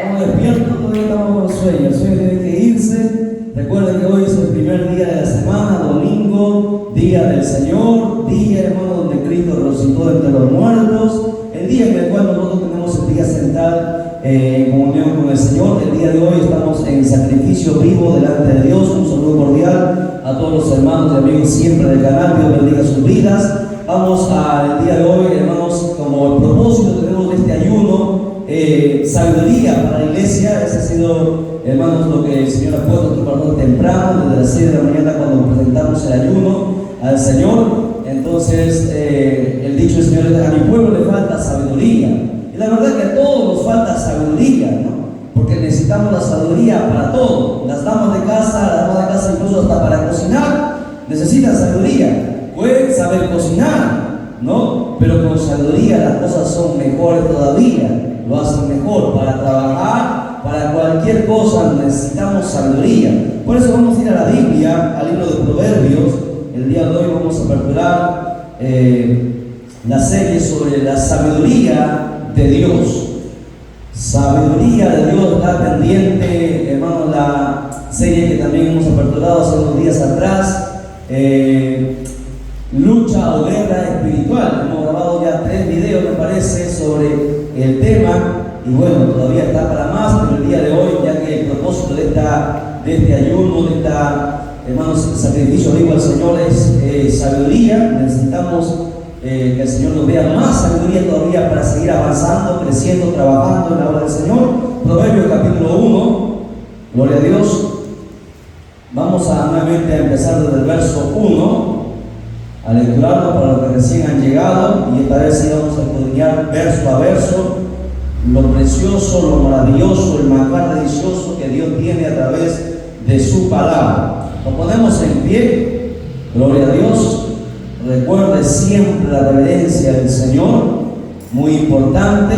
Estamos despiertos, todavía estamos con sueño. El sueño tiene que irse. Recuerden que hoy es el primer día de la semana, domingo, día del Señor, día, hermano, donde Cristo resucitó entre los muertos, el día en el cual nosotros tenemos el día central en comunión con el Señor. El día de hoy estamos en sacrificio vivo delante de Dios. Un saludo cordial a todos los hermanos y amigos siempre del canal. Dios bendiga sus vidas. Vamos al día de hoy, hermanos, como el propósito tenemos de este ayuno, sabiduría para la iglesia. Ese ha sido, hermanos, lo que el Señor ha puesto para nosotros temprano, desde las 6 de la mañana cuando presentamos el ayuno al Señor. Entonces, el dicho del Señor es: a mi pueblo le falta sabiduría. Y la verdad que a todos nos falta sabiduría, ¿no? Porque necesitamos la sabiduría para todo. Las damas de casa incluso hasta para cocinar, necesitan sabiduría. Pueden saber cocinar, ¿no? Pero con sabiduría las cosas son mejores todavía, lo hacen mejor. Para trabajar, para cualquier cosa necesitamos sabiduría. Por eso vamos a ir a la Biblia, al libro de Proverbios. El día de hoy vamos a aperturar la serie sobre la sabiduría de Dios. Sabiduría de Dios está pendiente, hermano, la serie que también hemos aperturado hace unos días atrás. Lucha o guerra espiritual. Hemos grabado ya 3 videos, me parece, sobre el tema, y bueno, todavía está para más, pero el día de hoy, ya que el propósito de este ayuno, de hermanos, sacrificio vivo al Señor es sabiduría. Necesitamos que el Señor nos dé más sabiduría todavía para seguir avanzando, creciendo, trabajando en la obra del Señor. Proverbios capítulo 1, gloria a Dios. Vamos nuevamente a empezar desde el verso 1 a lecturarlo para los que recién han llegado, y esta vez sí vamos a escudriñar verso a verso lo precioso, lo maravilloso, el manjar delicioso que Dios tiene a través de su palabra. Nos ponemos en pie, gloria a Dios. Recuerde siempre la reverencia del Señor, muy importante.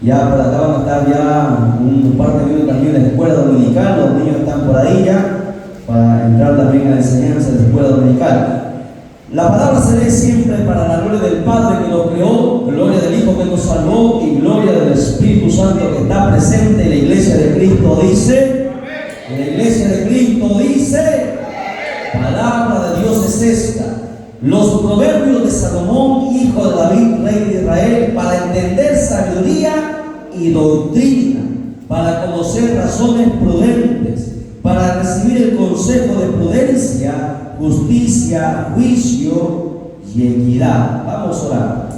Ya por acá van a estar ya un par de minutos también en la escuela dominical. Los niños están por ahí ya para entrar también a la enseñanza de la escuela dominical. La palabra se lee siempre para la gloria del Padre que lo creó, gloria del Hijo que nos salvó y gloria del Espíritu Santo que está presente en la iglesia de Cristo. Dice, en la iglesia de Cristo dice, palabra de Dios es esta. Los proverbios de Salomón, hijo de David, rey de Israel, para entender sabiduría y doctrina, para conocer razones prudentes, para recibir el consejo de prudencia, justicia, juicio y equidad. Vamos a orar.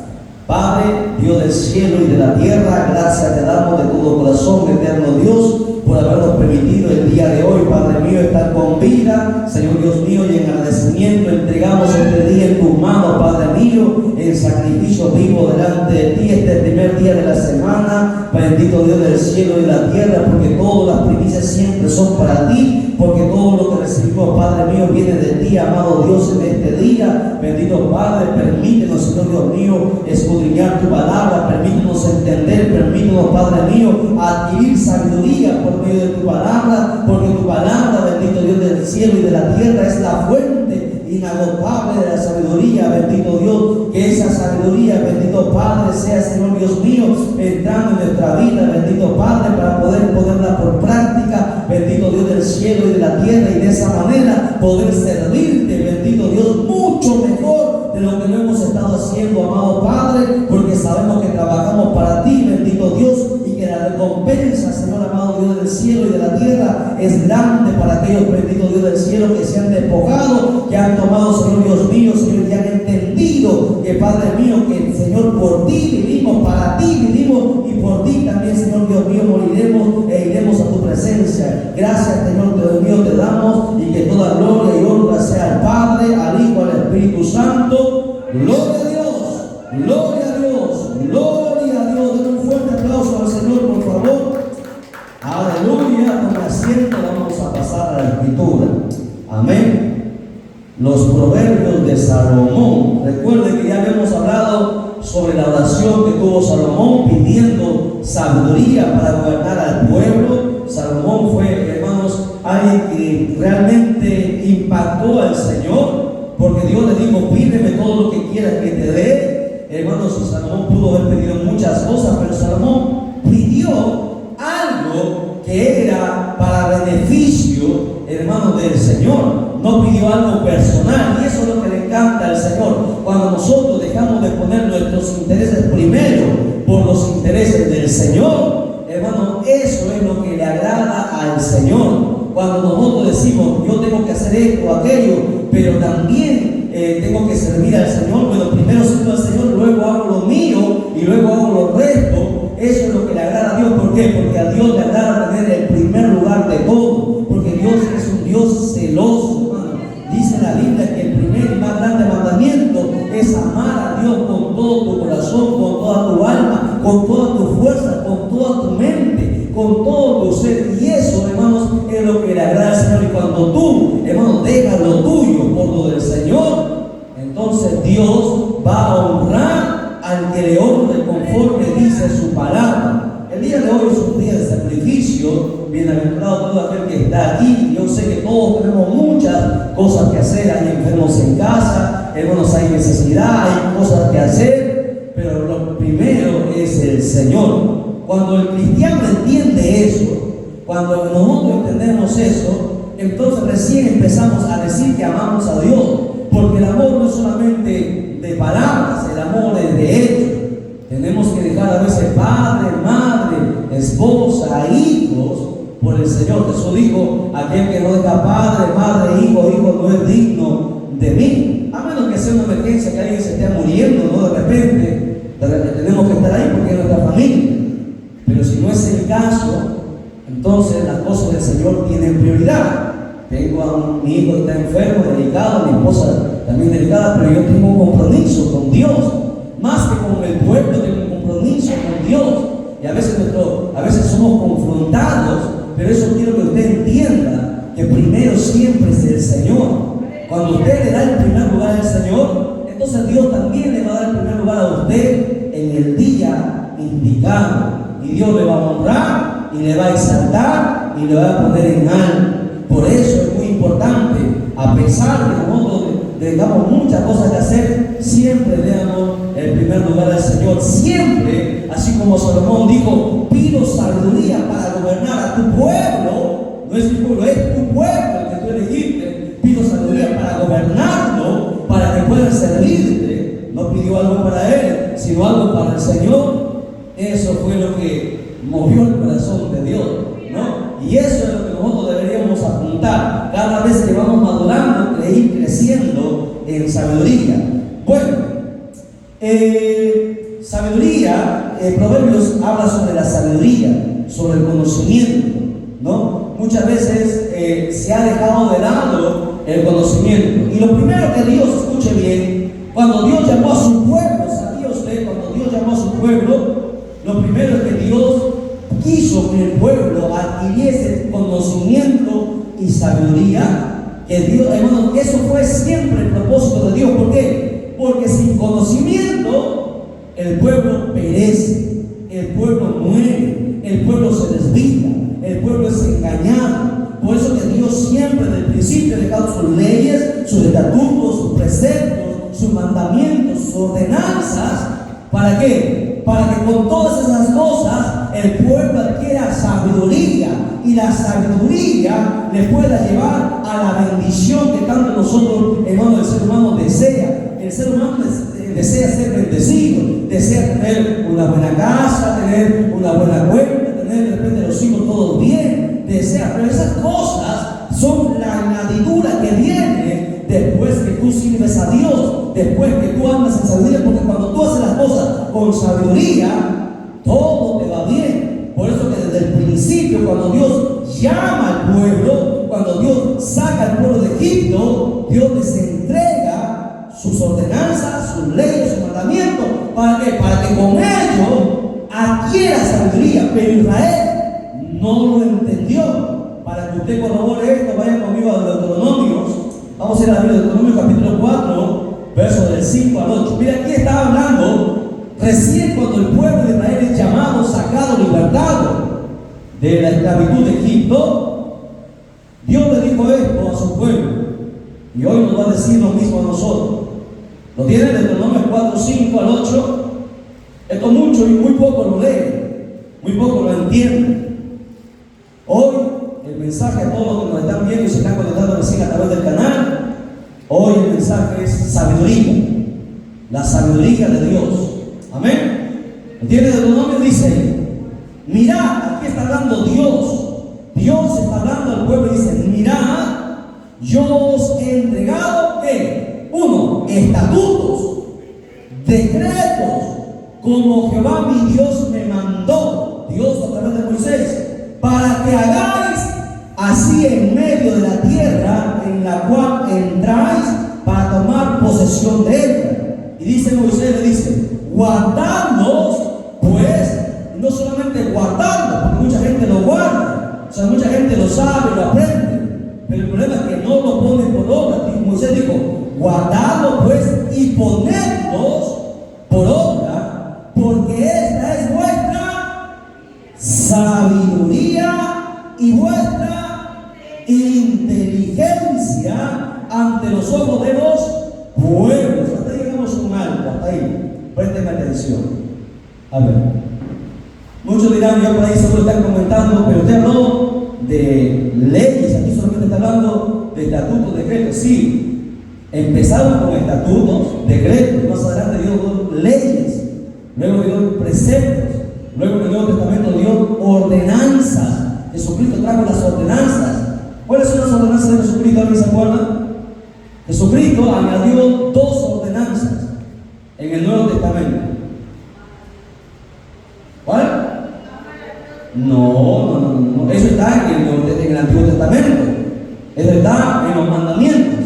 Padre, Dios del cielo y de la tierra, gracias te damos de todo corazón, eterno Dios, por habernos permitido el día de hoy, Padre mío, estar con vida. Señor Dios mío, y en agradecimiento entregamos este día en tus manos, Padre mío, en sacrificio vivo delante de ti, este primer día de la semana. Bendito Dios del cielo y de la tierra, porque todas las primicias siempre son para ti, porque todo lo que recibimos, Padre mío, viene de ti, amado Dios, en este día. Bendito Padre, permítenos, Señor Dios mío, escudriñar tu palabra, permítenos entender, permítenos, Padre mío, adquirir sabiduría por medio de tu palabra, porque tu palabra, bendito Dios del cielo y de la tierra, es la fuente inagotable de la sabiduría. Bendito Dios, que esa sabiduría, bendito Padre, sea, Señor Dios mío, entrando en nuestra vida, bendito Padre, para poder ponerla por práctica, bendito Dios del cielo y de la tierra, y de esa manera poder servirte, bendito Dios, mucho mejor de lo que lo hemos estado haciendo, amado Padre, porque sabemos que trabajamos para ti, bendito Dios, y que la recompensa, Señor amado Dios del cielo y de la tierra, es grande para aquellos, bendito Dios del cielo, que se han despojado, que han tomado, Señor Dios mío, Señor, y han entendido que, Padre mío, que, Señor, por ti vivimos, para ti vivimos, y por ti también, Señor Dios mío, moriremos e iremos a tu presencia. Gracias, Señor Dios mío, te damos, y que toda gloria y honra sea al Padre, al Hijo, al Espíritu Santo. Gloria a Dios, gloria a Dios, gloria a Dios. Den un fuerte aplauso al Señor, por favor. Aleluya. Con asiento vamos a pasar a la escritura. Amén. Los proverbios de Salomón. Recuerden que ya habíamos hablado sobre la oración que tuvo Salomón pidiendo sabiduría para gobernar al pueblo. Salomón fue, hermanos, alguien que realmente impactó al Señor, porque Dios le dijo: pídeme todo lo que quieras que te dé. Hermanos, Salomón pudo haber pedido muchas cosas, pero Salomón pidió algo para beneficio, hermano, del Señor. No pidió algo personal, y eso es lo que le encanta al Señor. Cuando nosotros dejamos de poner nuestros intereses primero por los intereses del Señor, hermano, eso es lo que le agrada al Señor. Cuando nosotros decimos, yo tengo que hacer esto o aquello, pero también tengo que servir al Señor, bueno, primero sirvo al Señor, luego hago lo mío y luego hago lo resto. Eso es lo que le agrada a Dios. ¿Por qué? Porque a Dios le agrada tener el primer lugar de todo, porque Dios es un Dios celoso, hermano. Dice la Biblia que el primer y más grande mandamiento es amar a Dios con todo tu corazón, con toda tu alma, con toda tu fuerza, con toda tu mente, con todo tu ser. Y eso, hermanos, es lo que le agrada al Señor. Y cuando tú, hermanos, dejas lo tuyo por lo del Señor, entonces Dios va a honrar al que le honre conforme dice su palabra. El día de hoy es un día de sacrificio. Bienaventurado todo aquel que está aquí. Yo sé que todos tenemos muchas cosas que hacer. Hay enfermos en casa, hermanos, hay necesidad, hay cosas que hacer, pero lo primero es el Señor. Cuando el cristiano entiende eso, cuando nosotros entendemos eso, entonces recién empezamos a decir que amamos a Dios. Porque el amor no es solamente de palabras, el amor es de hecho. Tenemos que dejar a veces padre, madre, esposa, hijos por el Señor. Jesús dijo, aquel que no deja padre, madre, hijo no es digno de mí. A menos que sea una emergencia, que alguien se esté muriendo, ¿no? De repente tenemos que estar ahí porque es nuestra familia. Pero si no es el caso, entonces las cosas del Señor tienen prioridad. Tengo a mi hijo que está enfermo, delicado, mi esposa también delicada, pero yo tengo un compromiso con Dios. Más que con el pueblo, tengo un compromiso con Dios. Y a veces somos confrontados, pero eso quiero que usted entienda, que primero siempre es el Señor. Cuando usted le da el primer lugar al Señor, entonces Dios también le va a dar el primer lugar a usted en el día indicado. Y Dios le va a honrar, y le va a exaltar, y le va a poner en alto. Por eso es muy importante, a pesar de que nosotros tengamos muchas cosas que hacer, siempre le damos el primer lugar al Señor. Siempre, así como Salomón dijo, pido sabiduría para gobernar a tu pueblo. No es mi pueblo, es tu pueblo el que tú elegiste. Pido sabiduría para gobernarlo, para que puedan servirte. No pidió algo para él, sino algo para el Señor. Eso fue lo que movió el corazón de Dios, ¿no? Y eso es lo que nosotros deberíamos apuntar cada vez que vamos madurando, ir creciendo en sabiduría. Bueno, sabiduría, Proverbios habla sobre la sabiduría, sobre el conocimiento, ¿no? Muchas veces se ha dejado de lado el conocimiento. Y lo primero que Dios, escuche bien, cuando Dios llamó a su pueblo, ¿sabía usted? Cuando Dios llamó a su pueblo, lo primero es que Dios quiso que el pueblo adquiriese conocimiento y sabiduría. Que Dios, hermano, eso fue siempre el propósito de Dios. ¿Por qué? Porque sin conocimiento el pueblo perece, el pueblo muere, el pueblo se desvía, el pueblo es engañado. Por eso que Dios siempre desde el principio ha dejado sus leyes, sus estatutos, sus preceptos, sus mandamientos, sus ordenanzas. ¿Para qué? Para que con todas esas cosas el pueblo adquiera sabiduría, y la sabiduría le pueda llevar a la bendición que tanto nosotros, hermanos, el ser humano desea. El ser humano desea ser bendecido, desea tener una buena casa, tener una buena cuenta, tener de repente los hijos todos bien, desea, pero esas cosas son la añadidura que viene después que tú sirves a Dios, después que tú andas en sabiduría, porque cuando tú haces las cosas con sabiduría, todo te va bien. Por eso que desde el principio, cuando Dios llama al pueblo, cuando Dios saca al pueblo de Egipto, Dios les entrega sus ordenanzas, sus leyes, sus mandamientos. ¿Para qué? Para que con ello adquiera sabiduría. Pero Israel no lo entendió. Para que usted corrobore esto, vaya conmigo a Deuteronomios. Vamos a ir a Deuteronomio capítulo 4, versos del 5 al 8. Mira, aquí está hablando recién cuando el pueblo de Israel es llamado, sacado, libertado de la esclavitud de Egipto. Dios le dijo esto a su pueblo, y hoy nos va a decir lo mismo a nosotros. Lo tienen en Deuteronomio 4, 5 al 8. Esto mucho y muy poco lo leen, muy poco lo entienden. Hoy el mensaje a todos los que nos están viendo y se están conectando recién a través del canal. Hoy el mensaje es sabiduría, la sabiduría de Dios. Amén. ¿Entiendes? Deuteronomio dice, mirad, aquí está hablando Dios. Dios está hablando al pueblo y dice, mirad, yo os he entregado, ¿qué? Uno, estatutos, decretos, como Jehová mi Dios me mandó, Dios a través de Moisés, para que hagáis así en medio de la tierra en la cual entráis para tomar posesión de ella. Y dice Moisés, le dice, guardadlos, pues, no solamente guardarlo, porque mucha gente lo guarda, o sea, mucha gente lo sabe, lo aprende, pero el problema es que no lo pone por obra. Moisés dijo, guardadlos pues y ponedlos por obra, porque esta es vuestra sabiduría y vuestra inteligencia ante los ojos de los pueblos. Hasta ahí llegamos un alto, hasta ahí. Présteme atención. A ver, muchos dirán, yo por ahí seguro están comentando, pero usted habló de leyes, aquí solamente está hablando de estatutos, decretos. Sí, empezaron con estatutos, decretos, más adelante dio leyes, luego dio preceptos, luego en el Nuevo Testamento dio ordenanzas. Jesucristo trajo las ordenanzas. ¿Cuáles son las ordenanzas de Jesucristo? ¿Alguien se acuerda? Jesucristo añadió 2 ordenanzas en el Nuevo Testamento. ¿Cuál? No. Eso está en el Antiguo Testamento. Eso está en los mandamientos.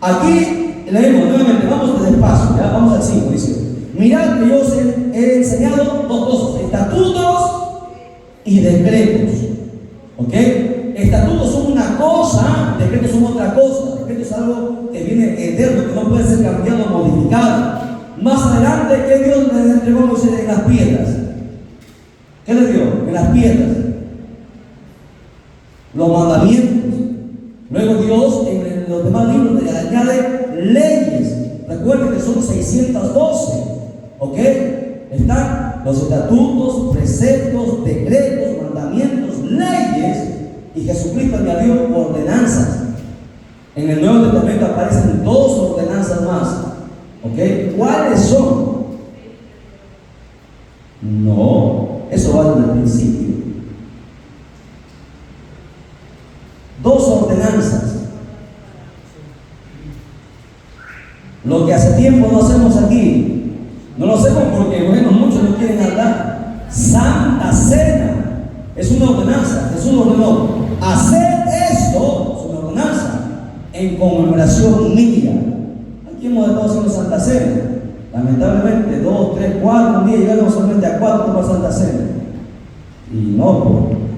Aquí leemos nuevamente, vamos despacio, ya vamos al 5, dice. Mirad que yo os he enseñado 2 cosas, estatutos y decretos. ¿Ok? Estatutos son una cosa, decretos son otra cosa. Decretos es algo que viene eterno, que no puede ser cambiado o modificado. Más adelante, ¿qué Dios le entregó a Moisés en las piedras? ¿Qué le dio? En las piedras. Los mandamientos. Luego Dios en los demás libros le añade leyes. Recuerden que son 612. ¿Ok? Están los estatutos, preceptos, decretos, mandamientos, leyes. Y Jesucristo añadió ordenanzas. En el Nuevo Testamento aparecen 2 ordenanzas más. ¿Ok? ¿Cuáles son? No, eso va desde el principio. 2 ordenanzas. Lo que hace tiempo no hacemos aquí, no lo hacemos porque, bueno, muchos no quieren hablar. Santa Cena es una ordenanza. Jesús ordenó, hacer esto, es una ordenanza, en conmemoración mía. Aquí hemos estado haciendo Santa Cena. Lamentablemente, 2, 3, 4, un día llegamos solamente a 4 para Santa Cena. Y no, pues,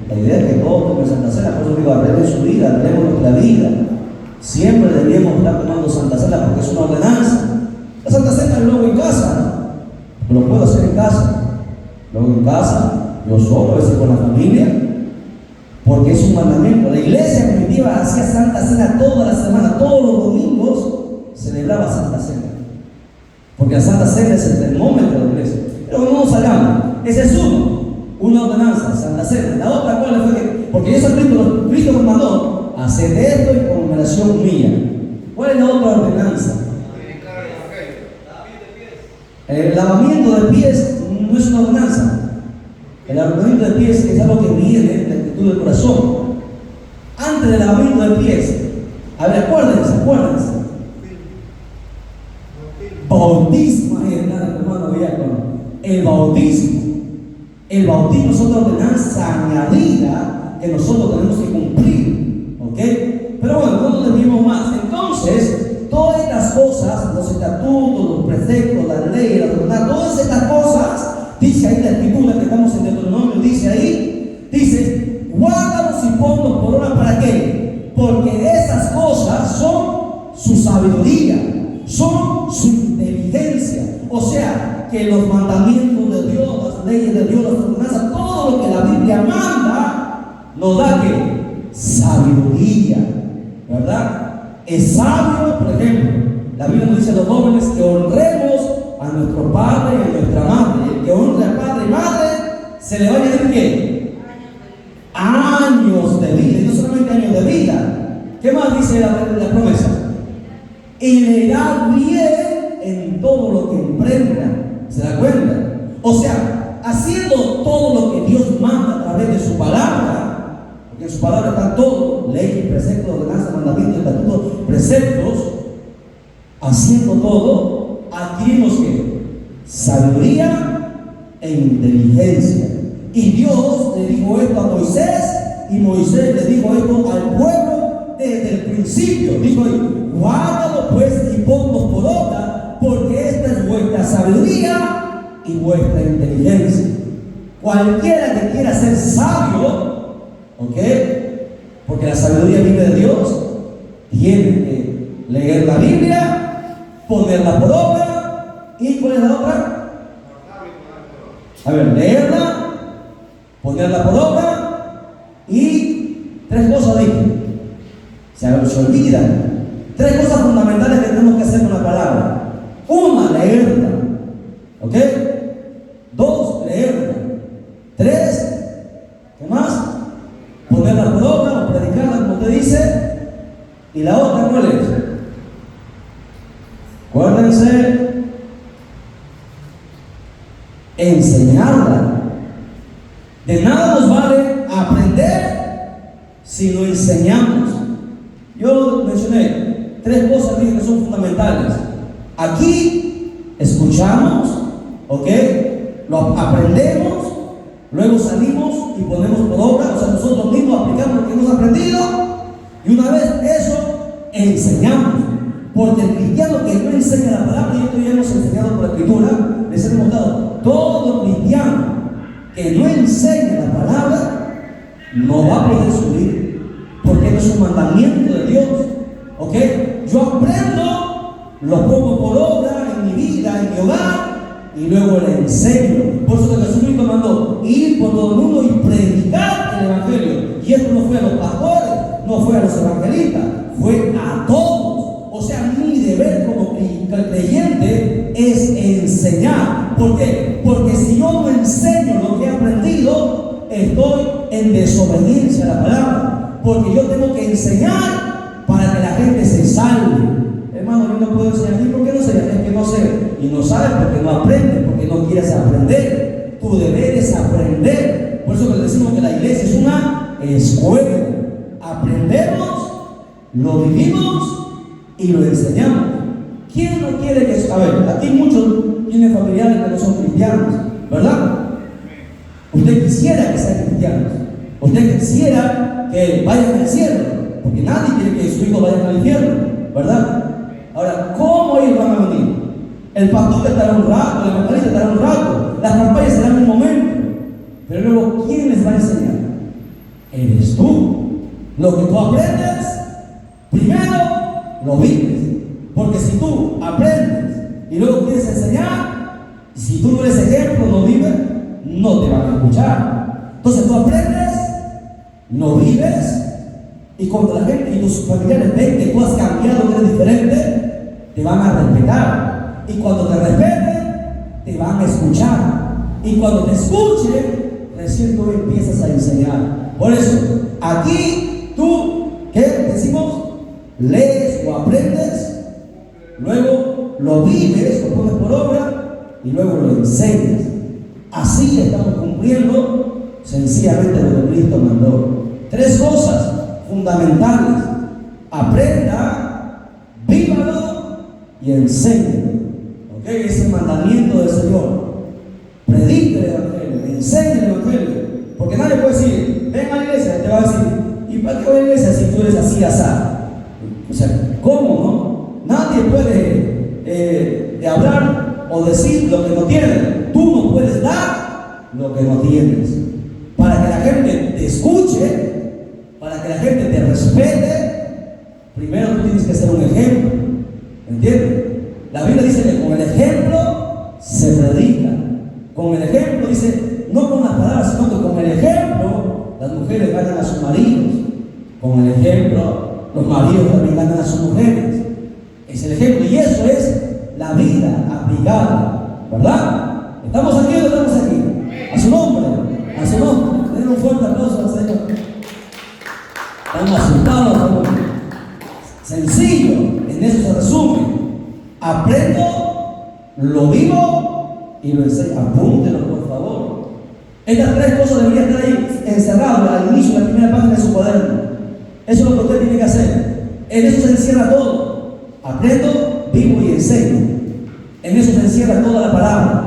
la idea es que todos tomen Santa Cena. Por eso digo, arreglen su vida, arreglemos nuestra vida. Siempre deberíamos estar tomando Santa Cena porque es una ordenanza. La Santa Cena es luego en casa, ¿no? Lo puedo hacer en casa. Luego en casa, yo solo, a veces con la familia, porque es un mandamiento. La iglesia primitiva hacía Santa Cena toda la semana, todos los domingos celebraba Santa Cena. Porque la Santa Cena es el termómetro de la iglesia. Pero no nos hagamos. Ese es una ordenanza, Santa Cena. La otra, ¿cuál fue? Porque Cristo nos mandó a hacer esto en conmemoración mía. ¿Cuál es la otra ordenanza? El lavamiento de pies no es una ordenanza. El lavamiento de pies es algo que viene de la actitud del corazón. Antes del lavamiento de pies, a ver, acuérdense. Bautismo, hermano diácono. El bautismo es otra ordenanza añadida que nosotros tenemos que cumplir. ¿Ok? Pero bueno, no nos desviemos más. Entonces, todas estas cosas, los estatutos, los preceptos, las leyes, las ordenanzas, todas estas cosas, dice ahí la escritura que estamos en Deuteronomio, dice, guárdalos y ponlos por obra. ¿Para qué? Porque esas cosas son su sabiduría, son su inteligencia. O sea, que los mandamientos de Dios, las leyes de Dios, las ordenanzas, todo lo que la Biblia manda, nos da que sabiduría, ¿verdad? Es sabio, por ejemplo, la Biblia nos dice a los jóvenes que honremos a nuestro padre y a nuestra madre. El que honre a padre y madre, se le va a añadir ¿qué? Años de vida. vida, y no solamente años de vida. ¿Qué más dice la promesa? Y le da bien en todo lo que emprenda. ¿Se da cuenta? O sea, haciendo todo lo que Dios manda a través de su palabra, porque en su palabra están todo, ley, preceptos, ordenanzas, mandamientos, estatutos, preceptos. Haciendo todo, adquirimos ¿qué? Sabiduría e inteligencia. Y Dios le dijo esto a Moisés, y Moisés le dijo esto al pueblo desde el principio. Dijo ahí: guárdalo pues y ponlo por obra, porque esta es vuestra sabiduría y vuestra inteligencia. Cualquiera que quiera ser sabio, ¿ok? Porque la sabiduría viene de Dios, tiene que leer la Biblia, ponerla por obra. ¿Y cuál es la otra? A ver, leerla, ponerla por obra, y tres cosas dije. Se olvidan. Tres cosas fundamentales que tenemos que hacer con la palabra. Una, leerla. ¿Ok? Dos, leerla. Tres, ¿qué más? Ponerla por obra o predicarla como usted dice. Y la otra, ¿cuál es? Acuérdense, enseñarla. De nada nos vale aprender si lo enseñamos. Yo mencioné tres cosas que son fundamentales. Aquí escuchamos, ¿ok? Lo aprendemos, luego salimos y ponemos por obra, o sea, nosotros mismos aplicamos lo que hemos aprendido, y una vez eso, enseñamos. Porque el cristiano que no enseña la palabra, y esto ya hemos enseñado por la escritura, les hemos dado, todo cristiano que no enseña la palabra no va a poder subir, porque no es un mandamiento de Dios. ¿Ok? Yo aprendo, lo pongo por obra en mi vida, en mi hogar, y luego le enseño. Por eso que Jesucristo mandó ir por todo el mundo y predicar el evangelio. Y esto no fue a los pastores, no fue a los evangelistas, fue a todos. O sea, mi deber como creyente es enseñar. ¿Por qué? Porque si yo no enseño lo que he aprendido, estoy en desobediencia a la palabra. Porque yo tengo que enseñar para que la gente se salve. Hermano, yo no puedo enseñar. ¿Y por qué no sé? Es que no sé. Y no sabes porque no aprendes, porque no quieres aprender. Tu deber es aprender. Por eso que decimos que la iglesia es una escuela. Aprendemos, lo vivimos y lo enseñamos. ¿Quién no quiere que... A ver, aquí muchos tienen familiares que no son cristianos, ¿verdad? Usted quisiera que sean cristianos. Usted quisiera que vayan al cielo, porque nadie quiere que su hijo vaya al infierno, ¿verdad? Ahora, ¿cómo ellos van a venir? El pastor estará un rato, el evangelista estará un rato, las campañas serán un momento, pero luego, ¿quién les va a enseñar? Eres tú. Lo que tú aprendes, primero lo vives. Porque si tú aprendes y luego quieres enseñar, y si tú no eres ejemplo, no vives, no te van a escuchar. Entonces tú aprendes, lo vives, y cuando la gente y tus familiares ven que tú has cambiado, que eres diferente, te van a respetar. Y cuando te respeten, te van a escuchar. Y cuando te escuchen, recién tú empiezas a enseñar. Por eso, aquí tú, ¿qué decimos? Lees o aprendes, luego lo vives, lo pones por obra y luego lo enseñas. Así estamos cumpliendo sencillamente lo que Cristo mandó. Tres cosas fundamentales: aprenda, vívalo y enséñelo. ¿Ok? Es el mandamiento del Señor. Predique el evangelio, enseñe el evangelio. Porque nadie puede decir, ven a la iglesia, te va a decir, ¿y para qué voy a la iglesia si tú eres así, asá? O sea, ¿cómo no? Nadie puede hablar o decir lo que no tiene. Tú no puedes dar lo que no tienes. Para que la gente te escuche, para que la gente te respete, primero tú tienes que ser un ejemplo. ¿Entiendes? La Biblia dice que con el ejemplo se predica. Con el ejemplo dice, no con las palabras, sino que con el ejemplo las mujeres ganan a sus maridos. Con el ejemplo los maridos también ganan a sus mujeres. Es el ejemplo, y eso es la vida aplicada, ¿verdad? ¿Estamos aquí o no estamos aquí? A su nombre, a su nombre. Den un fuerte aplauso al Señor. aprendo, lo vivo y lo enseño. Apúntenlo, por favor. Estas tres cosas deberían estar ahí encerradas al inicio de la primera página de su cuaderno. Eso es lo que usted tiene que hacer. En eso se encierra todo. Aprendo, vivo y enseño. En eso se encierra toda la palabra.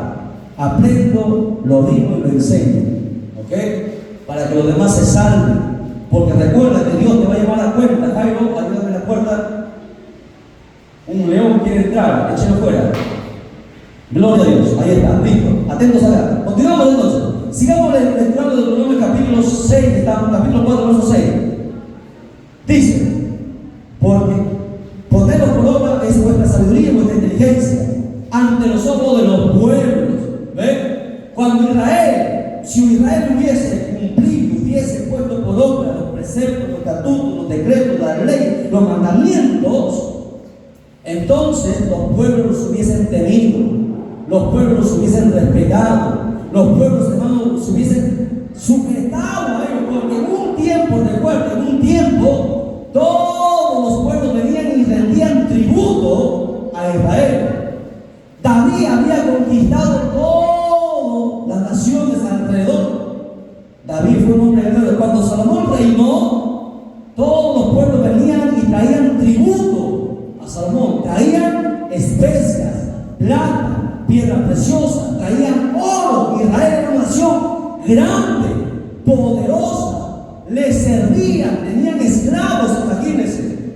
Aprendo, lo vivo y lo enseño. ¿Ok? Para que los demás se salven. Porque recuerda que Dios te va a llevar a cuenta. Jairo, ayúdame en la puerta. Un león quiere entrar, échelo fuera. Gloria a Dios, ahí está, listo. Atentos acá. Continuamos entonces. Sigamos lecturando de Deuteronomio capítulo 6, estamos, capítulo 4, verso 6. Dice, porque poneros por obra es vuestra sabiduría y vuestra inteligencia ante los ojos de los pueblos. ¿Ven? Cuando Israel, si Israel hubiese cumplido, hubiese puesto por obra los preceptos, los estatutos, los decretos, la ley, los mandamientos, entonces los pueblos los hubiesen temido, los pueblos los hubiesen respetado, los pueblos, hermanos, se hubiesen sujetado a ellos, porque en un tiempo, recuerden, en un tiempo, todos los pueblos venían y rendían tributo a Israel. David había conquistado todas las naciones alrededor. David fue un hombre guerrero. Cuando Salomón reinó, todos los pueblos venían y traían tributo a Salomón. Traían especias, plata, piedra preciosa, traían oro. Israel era una nación grande, poderosa, les servían, tenían esclavos, imagínense.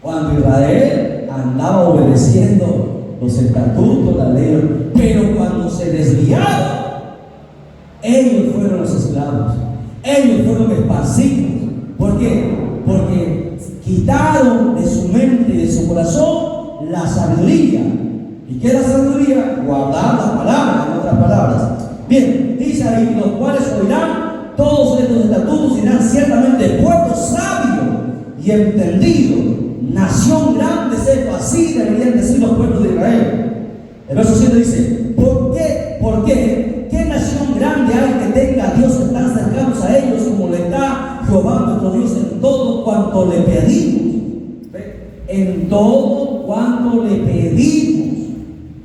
Cuando Israel andaba obedeciendo los estatutos, la ley, pero cuando se desviaron, ellos fueron los esclavos, ellos fueron esparcidos. ¿Por qué? Porque quitaron de su mente y de su corazón la sabiduría. ¿Y qué es la sabiduría? Guardar las palabras, en otras palabras. Bien, dice ahí, los cuales oirán todos estos estatutos y serán ciertamente pueblo sabio y entendido, nación grande, sepa, así deberían decir los pueblos de Israel. El verso 7 dice, ¿por qué? ¿Por qué? ¿Qué nación grande hay que tenga a Dios tan cercanos a ellos como le da Jehová nuestro Dios en todo cuanto le pedimos? En todo cuanto le pedimos.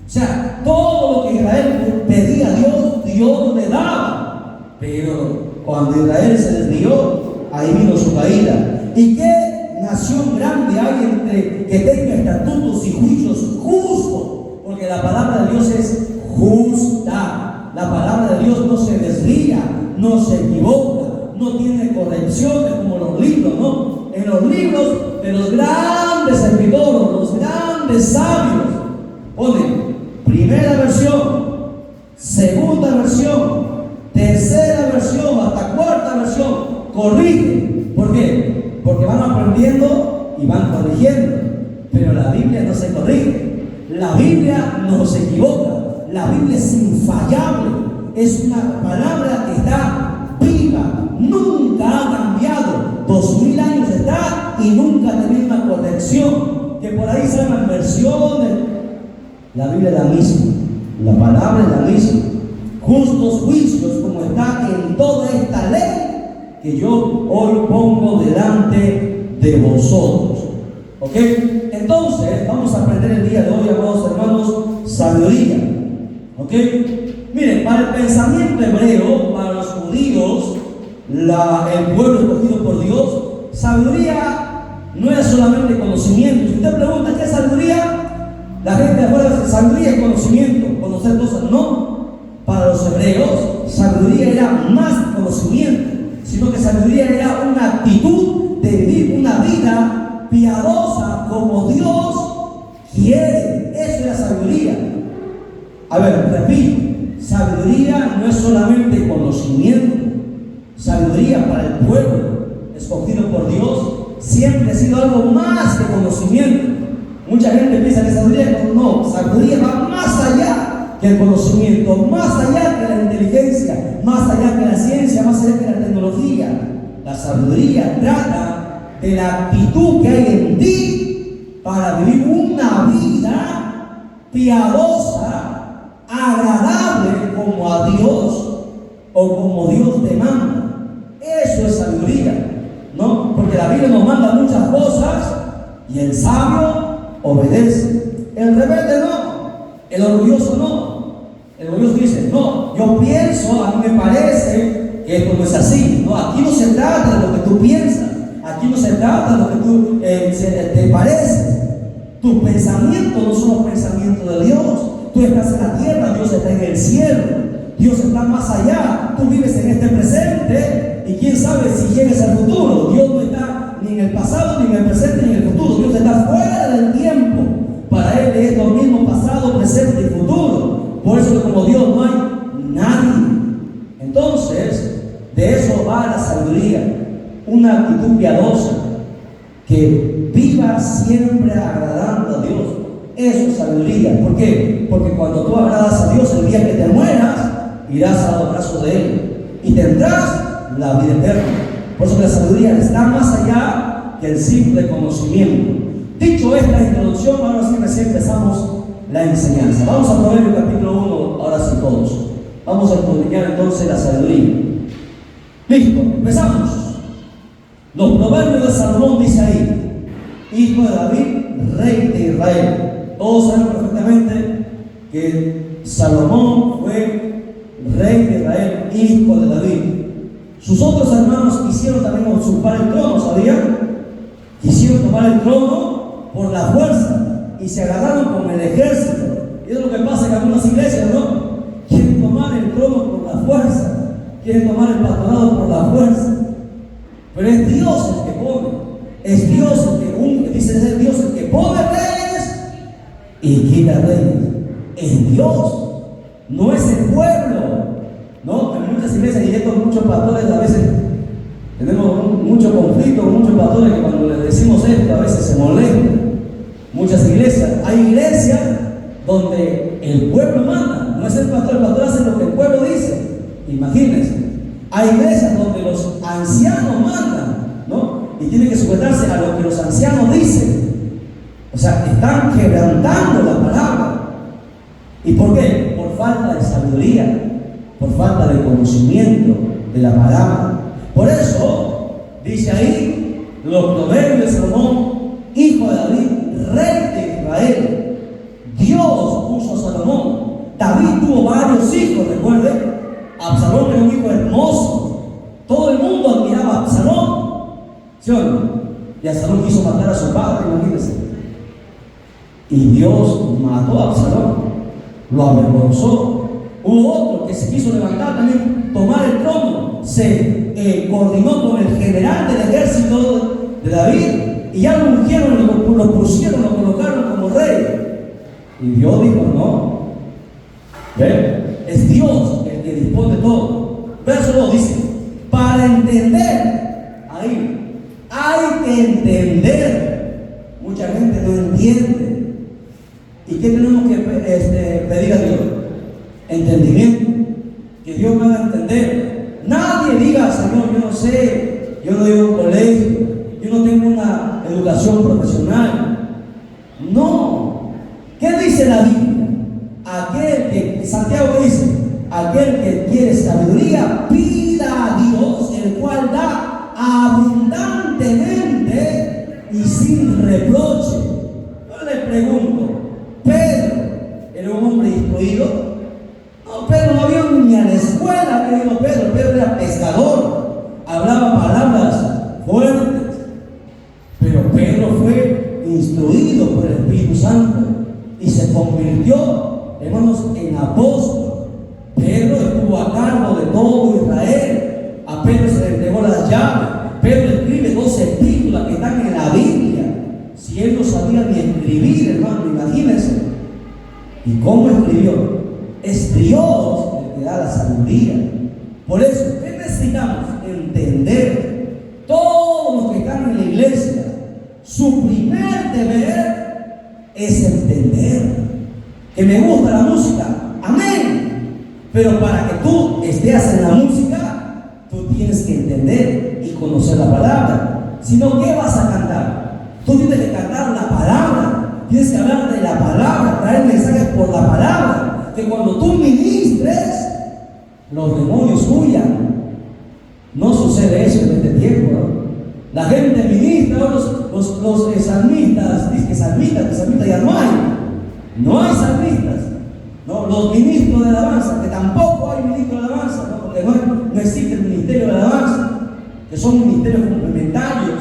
O sea, todo lo que Israel pedía a Dios, Dios le daba. Pero cuando Israel se desvió, ahí vino su caída. ¿Y qué nación grande hay entre que tenga estatutos y juicios justos? Porque la palabra de Dios es justa. La palabra de Dios no se desvía, no se equivoca, no tiene correcciones como los libros, ¿no? En los libros de los grandes escritores, los grandes sabios, ponen primera versión, segunda versión, tercera versión, hasta cuarta versión, corrigen. ¿Por qué? Porque van aprendiendo y van corrigiendo. Pero la Biblia no se corrige, la Biblia no se equivoca, la Biblia es infalible, es una palabra que está viva, nunca ha cambiado, 2000 años está y nunca ha tenido una corrección. Que por ahí se llaman versiones. La Biblia es la misma, la palabra es la misma. Justos juicios como está en toda esta ley que yo hoy pongo delante de vosotros. ¿Ok? Entonces vamos a aprender el día de hoy, amados hermanos, sabiduría. ¿Ok? Miren, para el pensamiento hebreo, para los judíos, el pueblo escogido por Dios, sabiduría no es solamente conocimiento. Si usted pregunta ¿qué es sabiduría? La gente de afuera dice sabiduría es conocimiento, conocer cosas. No, para los hebreos, sabiduría era más conocimiento, sino que sabiduría era una actitud de vivir una vida piadosa como Dios quiere. Eso era sabiduría. A ver, repito, sabiduría no es solamente conocimiento. Sabiduría para el pueblo escogido por Dios siempre ha sido algo más que conocimiento. Mucha gente piensa que sabiduría no, sabiduría va más allá que el conocimiento, más allá que la inteligencia, más allá que la ciencia, más allá que la tecnología. La sabiduría trata de la actitud que hay en ti para vivir una vida piadosa, agradable como a Dios o como Dios te manda. Eso es sabiduría, ¿no? Porque la Biblia nos manda muchas cosas y el sabio obedece. El rebelde no, el orgulloso no. El orgulloso dice, no, yo pienso, a mí me parece que esto no es así. No, aquí no se trata de lo que tú piensas, aquí no se trata de lo que tú te parece. Tus pensamientos no son los pensamientos de Dios. Tú estás en la tierra, Dios está en el cielo. Dios está más allá. Tú vives en este presente y quién sabe si llegues al futuro. Dios no está ni en el pasado, ni en el presente, ni en el futuro. Dios está fuera del tiempo. Para Él es lo mismo pasado, presente y futuro. Por eso que como Dios no hay nadie. Entonces, de eso va la sabiduría. Una actitud piadosa que viva siempre agradando a Dios. Eso es sabiduría. ¿Por qué? Porque cuando tú agradas a Dios, el día que te mueras, irás a los brazos de Él y tendrás la vida eterna. Por eso que la sabiduría está más allá que el simple conocimiento. Dicho esta introducción, ahora sí recién empezamos la enseñanza. Vamos a Proverbios capítulo 1, ahora sí todos. Vamos a escudriñar entonces la sabiduría. Listo, empezamos. Los proverbios de Salomón dice ahí, hijo de David, rey de Israel. Todos saben perfectamente que Salomón fue rey de Israel, hijo de David. Sus otros hermanos quisieron también usurpar el trono, ¿sabían? Quisieron tomar el trono por la fuerza y se agarraron con el ejército. Y es lo que pasa en algunas iglesias, ¿no? Quieren tomar el trono por la fuerza, quieren tomar el pastorado por la fuerza. Pero es Dios el que pone, es Dios el que unge, dice es Dios el que pone reyes y quita reyes. Es Dios, no es el pueblo, ¿no? En muchas iglesias y estos muchos pastores a veces tenemos mucho conflicto con muchos pastores que cuando les decimos esto a veces se molestan. Muchas iglesias, hay iglesias donde el pueblo manda, no es el pastor hace lo que el pueblo dice. Imagínense, hay iglesias donde los ancianos mandan, ¿no? Y tienen que sujetarse a lo que los ancianos dicen. O sea, están quebrantando la palabra. ¿Y por qué? Por falta de sabiduría, por falta de conocimiento de la palabra. Por eso, dice ahí, los proverbios de Salomón, hijo de David, rey de Israel. Dios puso a Salomón. David tuvo varios hijos, recuerden. Absalón era un hijo hermoso. Todo el mundo admiraba a Absalón. ¿Sí o no? Y Absalón quiso matar a su padre, imagínense. Y Dios mató a Absalón. Lo avergonzó. Hubo otro que se quiso levantar también, tomar el trono. Se coordinó con el general del ejército de David y ya lo ungieron, lo pusieron, lo colocaron como rey. Y Dios dijo, no. ¿Ven? Es Dios el que dispone todo. Verso 2 dice, para entender, ahí, hay que entender. Mucha gente no entiende. ¿Y qué tenemos que pedir a Dios? Entendimiento. Que Dios me haga entender. Nadie diga, Señor, yo no sé, yo no he ido a un colegio, yo no tengo una educación profesional. No. ¿Qué dice la Biblia? Aquel que, Santiago dice, aquel que quiere sabiduría, pida a Dios, el cual da abundantemente y sin reproche. Yo le pregunto, ¿Pedro era un hombre instruido? No, Pedro no había ni a la escuela, que dijo Pedro. Pedro era pescador, hablaba palabras fuertes, pero Pedro fue instruido por el Espíritu Santo y se convirtió, hermanos, en apóstol. Pedro estuvo a cargo de todo Israel. A Pedro se le entregó las llaves. Pedro escribe 12 epístolas que están en la Biblia. Si él no sabía ni escribir, hermano, imagínense. ¿Y cómo escribió? Es Dios el que da la sabiduría. Por eso, ¿qué necesitamos? Entender. Todos los que están en la iglesia, su primer deber es entender. Que me gusta la música, amén. Pero para que tú estés en la música, tú tienes que entender y conocer la palabra. Si no, ¿qué vas a cantar? Tú tienes que cantar la palabra, tienes que hablar de la palabra, traer mensajes por la palabra. Que cuando tú ministres, los demonios huyan. No sucede eso en este tiempo, ¿no? La gente ministra, los salmistas, dice que salmista ya no hay. No hay salmistas, ¿no? Los ministros de alabanza, que tampoco hay ministros de alabanza, ¿no? Porque no existe el ministerio de alabanza, que son ministerios complementarios,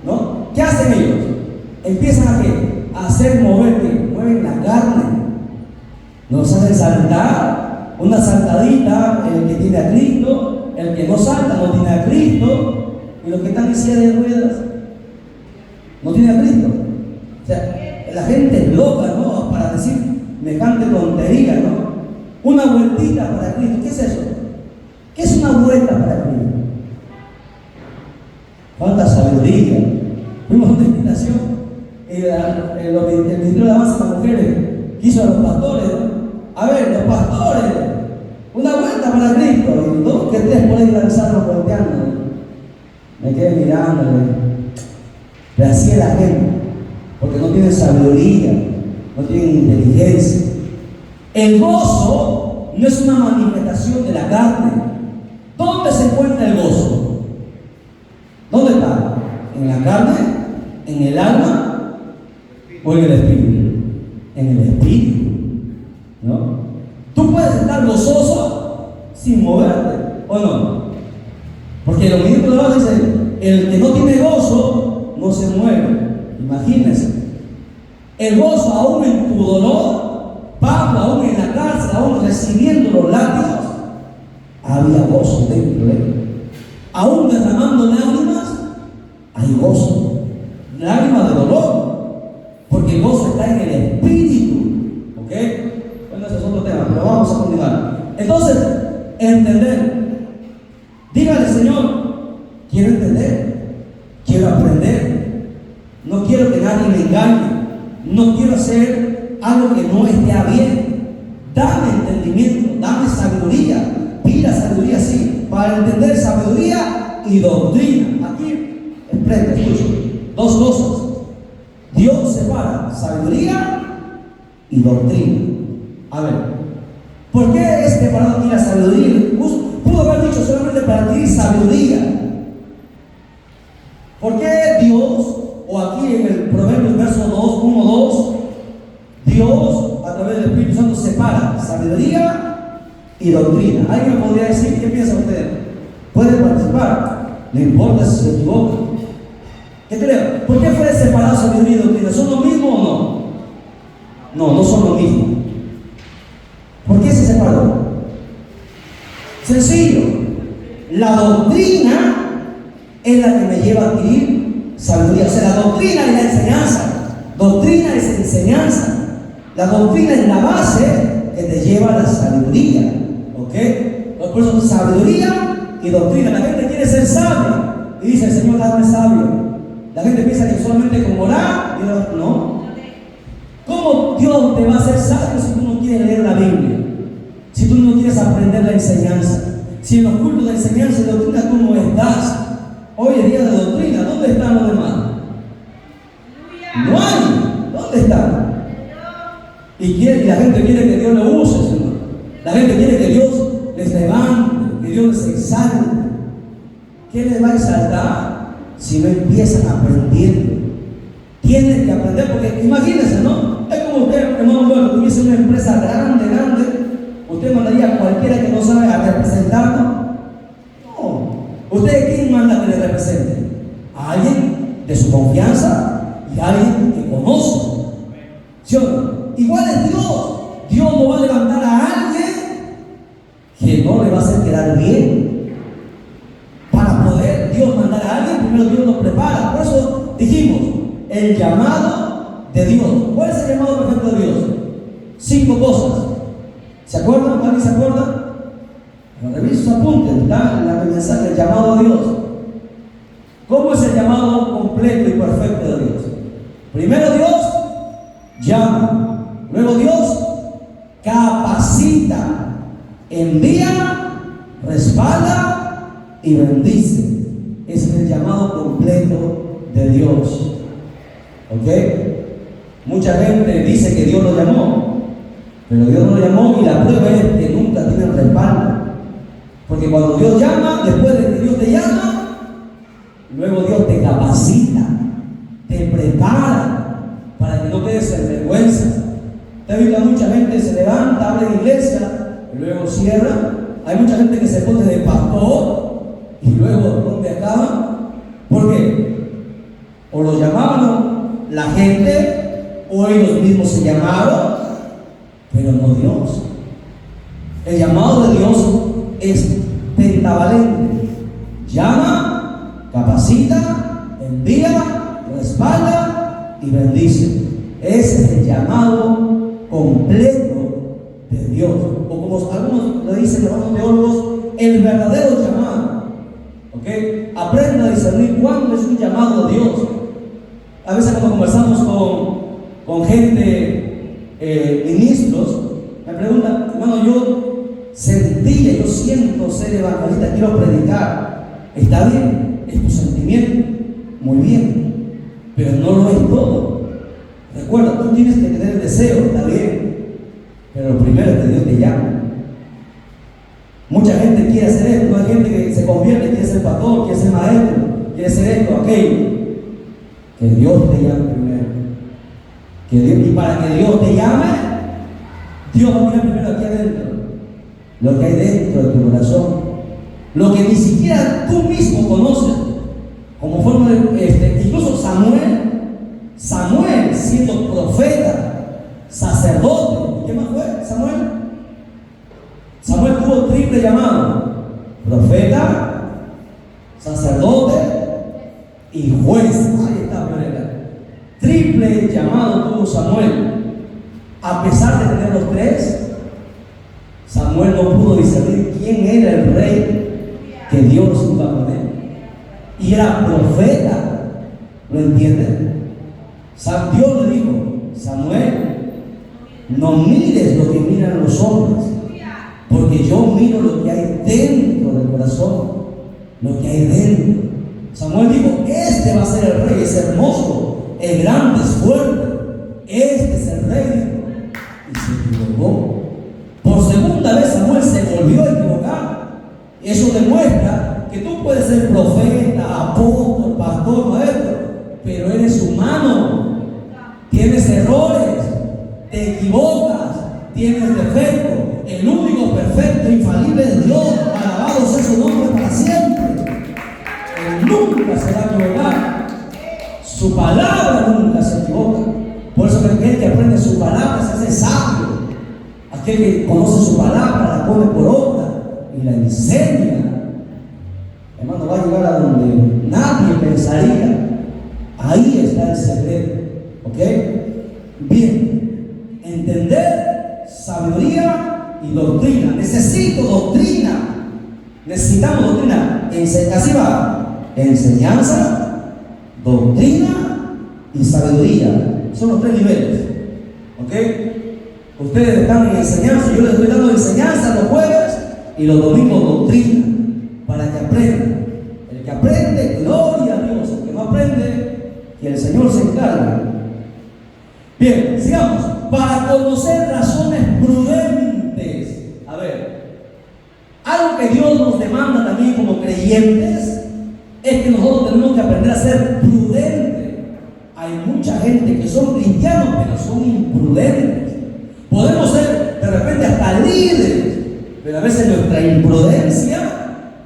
¿no? ¿Qué hacen ellos? Empiezan a ¿qué? A hacer mueven la carne, nos hacen saltar, una saltadita, el que tiene a Cristo, el que no salta no tiene a Cristo, y los que están en silla de ruedas no tienen a Cristo. O sea, la gente es loca, ¿no? Para decir semejante tontería, ¿no? Una vueltita para Cristo. ¿Qué es eso? ¿Qué es una vuelta para Cristo? Falta sabiduría. Fuimos a una invitación. El ministro de alabanza de las mujeres quiso a los pastores, ¿no? A ver, los pastores, una vuelta para Cristo. Y dos que tres por ahí lanzaron volteando, ¿no? Me quedé mirándole. Le hacía la gente, porque no tienen sabiduría, no tienen inteligencia. El gozo no es una manifestación de la carne. ¿Dónde se encuentra el gozo? ¿Dónde está? ¿En la carne? ¿En el alma? ¿O en el espíritu? En el espíritu, ¿no? Tú puedes estar gozoso sin moverte, ¿o no? Porque los ministros de la alabanza dicen: el que no tiene gozo no se mueve. Imagínense. El gozo aún en tu dolor. Pablo aún en la cárcel, aún recibiendo los látigos, había gozo dentro de él. Aún derramando lágrimas, hay gozo. Lágrimas de dolor, porque el gozo está en el espíritu. ¿Ok? Bueno, ese es otro tema, pero vamos a continuar. Entonces, entender. Dígale: Señor, quiero entender, quiero aprender, no quiero que nadie me engañe, no quiero hacer algo que no esté bien. Dame entendimiento, dame sabiduría. Pida sabiduría, sí, para entender sabiduría y doctrina. Aquí, escucha, dos cosas. Dios separa sabiduría y doctrina. A ver, ¿por qué es separado aquí la sabiduría? Pudo haber dicho solamente para adquirir sabiduría. ¿Por qué Dios, o aquí en el Proverbios verso 2, 1, 2, Dios a través del Espíritu Santo separa sabiduría y doctrina? ¿Alguien me podría decir qué piensa usted? Puede participar, no importa si se equivoca. ¿Qué creo? ¿Por qué fue separado sabiduría y doctrina? ¿Son lo mismo o no? No, no son lo mismo. ¿Por qué se separó? Sencillo. La doctrina es la que me lleva a adquirir sabiduría. O sea, la doctrina es la enseñanza. Doctrina es enseñanza. La doctrina es la base que te lleva a la sabiduría. ¿Ok? Por eso, sabiduría y doctrina. La gente quiere ser sabia y dice: Señor, hazme sabio. La gente piensa que solamente con orar, y no. ¿Cómo Dios te va a hacer sabio si tú no quieres leer la Biblia? Si tú no quieres aprender la enseñanza. Si en los cultos de enseñanza y doctrina tú no estás. Hoy es día de doctrina. ¿Dónde están los demás? No hay. ¿Dónde están? Y la gente quiere que Dios lo use, Señor. La gente quiere que Dios les levante, que Dios les exalte. ¿Qué les va a exaltar si no empiezan aprendiendo? Tienen que aprender, porque imagínense, ¿no? Es como usted, hermano, bueno, tuviese una empresa grande, usted mandaría a cualquiera que no sabe a representarlo. No. ¿Usted quién manda que le represente? A alguien de su confianza y a alguien que conoce. ¿Sí o no? Igual es Dios. Dios no va a levantar a alguien que no le va a hacer quedar bien. Para poder Dios mandar a alguien, primero Dios nos prepara. Por eso dijimos, el llamado de Dios. ¿Cuál es el llamado perfecto de Dios? 5 cosas. ¿Se acuerdan? ¿Alguien se acuerda? Revisa sus apuntes, está en la mensaje, el llamado de Dios. ¿Cómo es el llamado completo y perfecto de Dios? Primero Dios llama. Luego Dios capacita, envía, respalda y bendice. Ese es el llamado completo de Dios. ¿Ok? Mucha gente dice que Dios lo llamó, pero Dios no lo llamó, y la prueba es que nunca tienen respaldo. Porque cuando Dios llama, después de que Dios te llama, luego Dios te capacita, te prepara para que no quedes en vergüenza. Usted ha visto a mucha gente se levanta, abre la iglesia y luego cierra. Hay mucha gente que se pone de pastor y luego ¿dónde acaba? ¿Por qué? O los llamaban la gente o ellos mismos se llamaron, pero no Dios. El llamado de Dios es pentavalente. Llama, capacita, envía, respalda y bendice. Ese es el llamado completo de Dios. O como algunos lo dicen los teólogos, el verdadero llamado. ¿Okay? Aprenda a discernir cuándo es un llamado de Dios. A veces cuando conversamos con gente, ministros, me preguntan, hermano, yo siento ser evangelista, quiero predicar. Está bien, es tu sentimiento, muy bien, pero no lo es todo. Recuerda, tú tienes que tener el deseo, está bien, pero lo primero es que Dios te llama. Mucha gente quiere hacer esto, hay gente que se convierte, quiere ser pastor, quiere ser maestro, quiere ser esto, aquello. Que Dios te llame primero. Y para que Dios te llame, Dios va a mirar primero aquí adentro. Lo que hay dentro de tu corazón. Lo que ni siquiera tú mismo conoces. Como forma de, incluso Samuel siendo profeta, sacerdote. ¿Qué más fue Samuel? Samuel tuvo triple llamado: profeta, sacerdote y juez. Ahí está, triple llamado tuvo Samuel. A pesar de tener los tres, Samuel no pudo discernir quién era el rey que Dios iba a poner. Y era profeta. ¿Lo entienden? Dios le dijo: Samuel, no mires lo que miran los hombres, porque yo miro lo que hay dentro del corazón, lo que hay dentro. Samuel dijo: este va a ser el rey, es hermoso, es grande, es fuerte, este es el rey. Y se equivocó. Por segunda vez Samuel se volvió a equivocar. Eso demuestra que tú puedes ser profeta, apóstol, pastor, maestro, pero eres humano, tienes errores, te equivocas, tienes defectos. El único perfecto e infalible es Dios. Alabado sea su nombre para siempre. Él nunca se va a equivocar. Su palabra nunca se equivoca. Por eso aquel que aprende su palabra se hace sabio. Aquel que conoce su palabra la pone por obra y la enseña. Hermano, va a llegar a donde nadie pensaría. Ahí está el secreto. ¿Ok? Bien. Entender, sabiduría y doctrina. Necesito doctrina. Necesitamos doctrina. Así va. Enseñanza, doctrina y sabiduría. Son los tres niveles. ¿Ok? Ustedes están en enseñanza. Yo les estoy dando enseñanza los jueves y los domingos doctrina. Para que aprendan. El que aprende, gloria a Dios. El que no aprende, que el Señor se encargue. Bien, sigamos. Para conocer razones prudentes. A ver, algo que Dios nos demanda también como creyentes es que nosotros tenemos que aprender a ser prudentes. Hay mucha gente que son cristianos pero son imprudentes. Podemos ser de repente hasta líderes, pero a veces nuestra imprudencia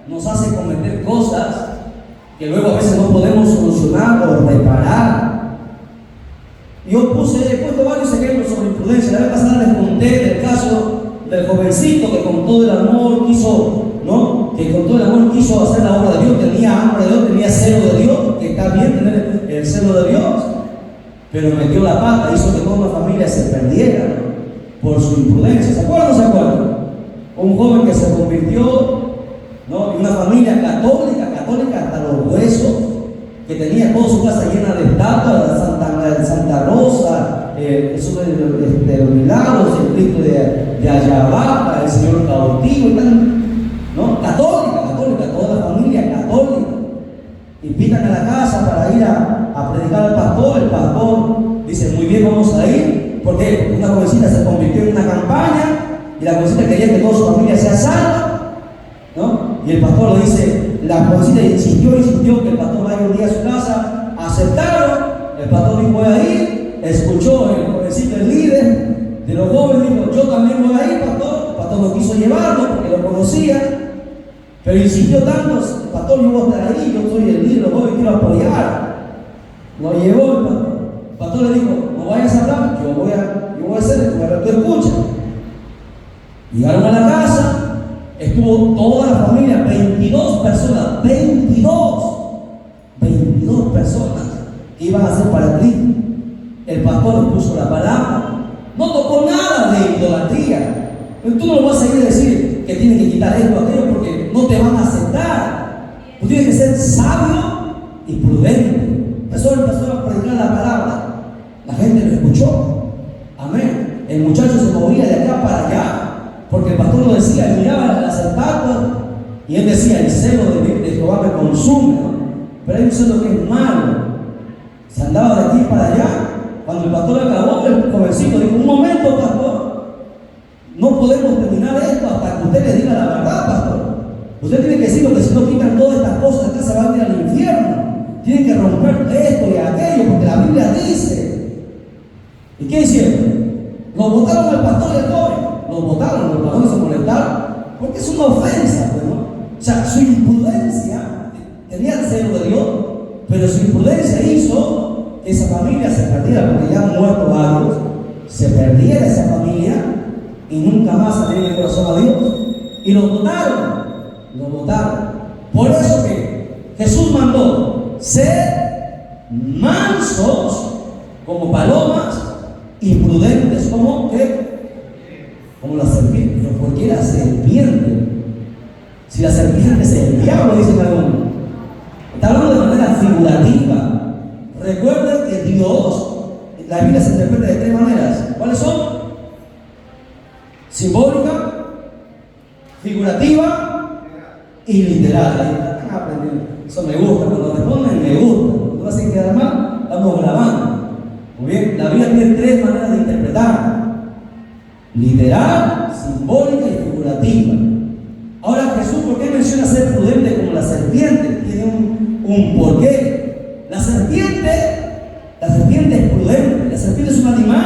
nos hace cometer cosas que luego a veces no podemos solucionar o reparar. Yo he puesto varios ejemplos sobre imprudencia. La vez pasada les conté del caso del jovencito que con todo el amor quiso, ¿no? Que con todo el amor quiso hacer la obra de Dios, tenía hambre de Dios, tenía celo de Dios, que está bien tener el celo de Dios, pero metió la pata, hizo que toda una familia se perdiera por su imprudencia. ¿Se acuerdan o no se acuerdan? Un joven que se convirtió, ¿no? En una familia católica hasta los huesos, que tenía toda su casa llena de estatuas, de Santa Rosa, eso de los milagros, el Cristo de Ayabaca, el Señor cautivo, ¿no? Católica, toda la familia católica. Invitan a la casa para ir a predicar al pastor. El pastor dice: muy bien, vamos a ir. Porque una jovencita se convirtió en una campaña y la jovencita quería que toda su familia sea salva, ¿no? Y el pastor le dice, la jovencita insistió que el pastor vaya un día a su casa. Aceptaron. El pastor dijo: voy a ir. Escuchó el jovencito, el líder de voy a ir, pastor. El pastor no quiso llevarlo porque lo conocía, pero insistió tanto, pastor, yo voy a estar ahí, yo soy el líder, yo quiero apoyar. Lo llevó el pastor. El pastor le dijo, no vayas a hablar, yo voy a hacer esto, tú escuchas. Llegaron a la casa, estuvo toda la familia, 22 personas, 22 personas que iban a ser para Cristo. El pastor les puso la palabra, no tocó nada de idolatría. Pero tú no lo vas a ir a decir que tienes que quitar esto, aquello, porque no te van a aceptar. Tú tienes que ser sabio y prudente. Eso el pastor va a predicar la palabra. La gente lo escuchó. Amén. El muchacho se movía de acá para allá, porque el pastor lo decía, miraba las estatuas y él decía, el celo de Jehová me consume, ¿no? Pero hay un celo que es malo. Se andaba de aquí para allá. Cuando el pastor acabó, el jovencito dijo, un momento, pastor, no podemos terminar esto hasta que usted le diga la verdad, pastor. Usted tiene que decir que si no quitan todas estas cosas, acá se van a ir al infierno. Tienen que romper esto y aquello, porque la Biblia dice. ¿Y qué hicieron? Lo votaron al pastor y al joven. Lo votaron, los pastores se molestaron, porque es una ofensa, pues, ¿no? O sea, su imprudencia, tenía el celo de Dios, pero su imprudencia hizo que esa familia se perdiera, porque ya han muerto varios, se perdiera esa familia y nunca más salieron el corazón a Dios. Y lo votaron. Por eso que Jesús mandó ser mansos como palomas y prudentes como la serpiente. Pero ¿por qué la serpiente? Si la serpiente es el diablo, dicen algunos. Está hablando de manera figurativa. Recuerden que Dios, la Biblia se interpreta de tres maneras. ¿Cuáles son? Simbólica, figurativa y literal. Ahí están aprendiendo. Eso me gusta. Cuando responden, me gusta. Cuando no hacen quedar mal, estamos grabando. Muy bien. La Biblia tiene tres maneras de interpretar: literal, simbólica y figurativa. Ahora Jesús, ¿por qué menciona ser prudente como la serpiente? Tiene un porqué. La serpiente es prudente. La serpiente es un animal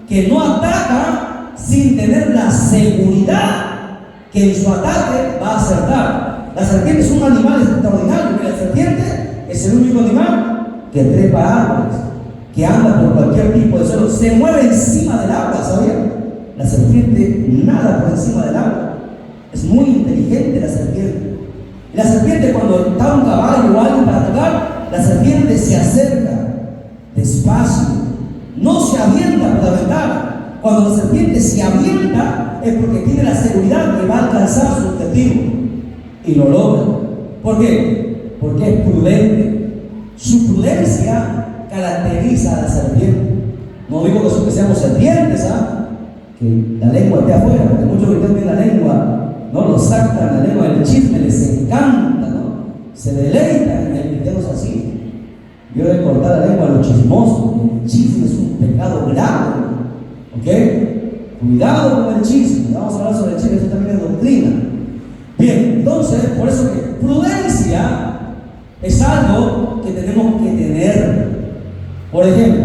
que no ataca sin tener la seguridad que en su ataque va a acertar. La serpiente es un animal extraordinario. La serpiente es el único animal que trepa árboles, que anda por cualquier tipo de suelo, se mueve encima del agua, ¿sabían? La serpiente nada por encima del agua. Es muy inteligente la serpiente. La serpiente, cuando está un caballo o alguien para atacar, la serpiente se acerca despacio, no se avienta por la ventana. Cuando la serpiente se avienta es porque tiene la seguridad que va a alcanzar su objetivo y lo logra. ¿Por qué? Porque es prudente. Su prudencia caracteriza a la serpiente. No digo que seamos serpientes, que la lengua esté afuera, porque muchos que tienen la lengua, no lo sacan, la lengua del chisme les encanta, ¿no? Se deleitan en el cristianos así. Yo he de cortar la lengua a los chismosos. El chisme es un pecado grave, ¿ok? Cuidado con el chisme. Vamos a hablar sobre el chisme, eso también es doctrina. Bien, entonces, por eso que prudencia es algo que tenemos que tener. Por ejemplo,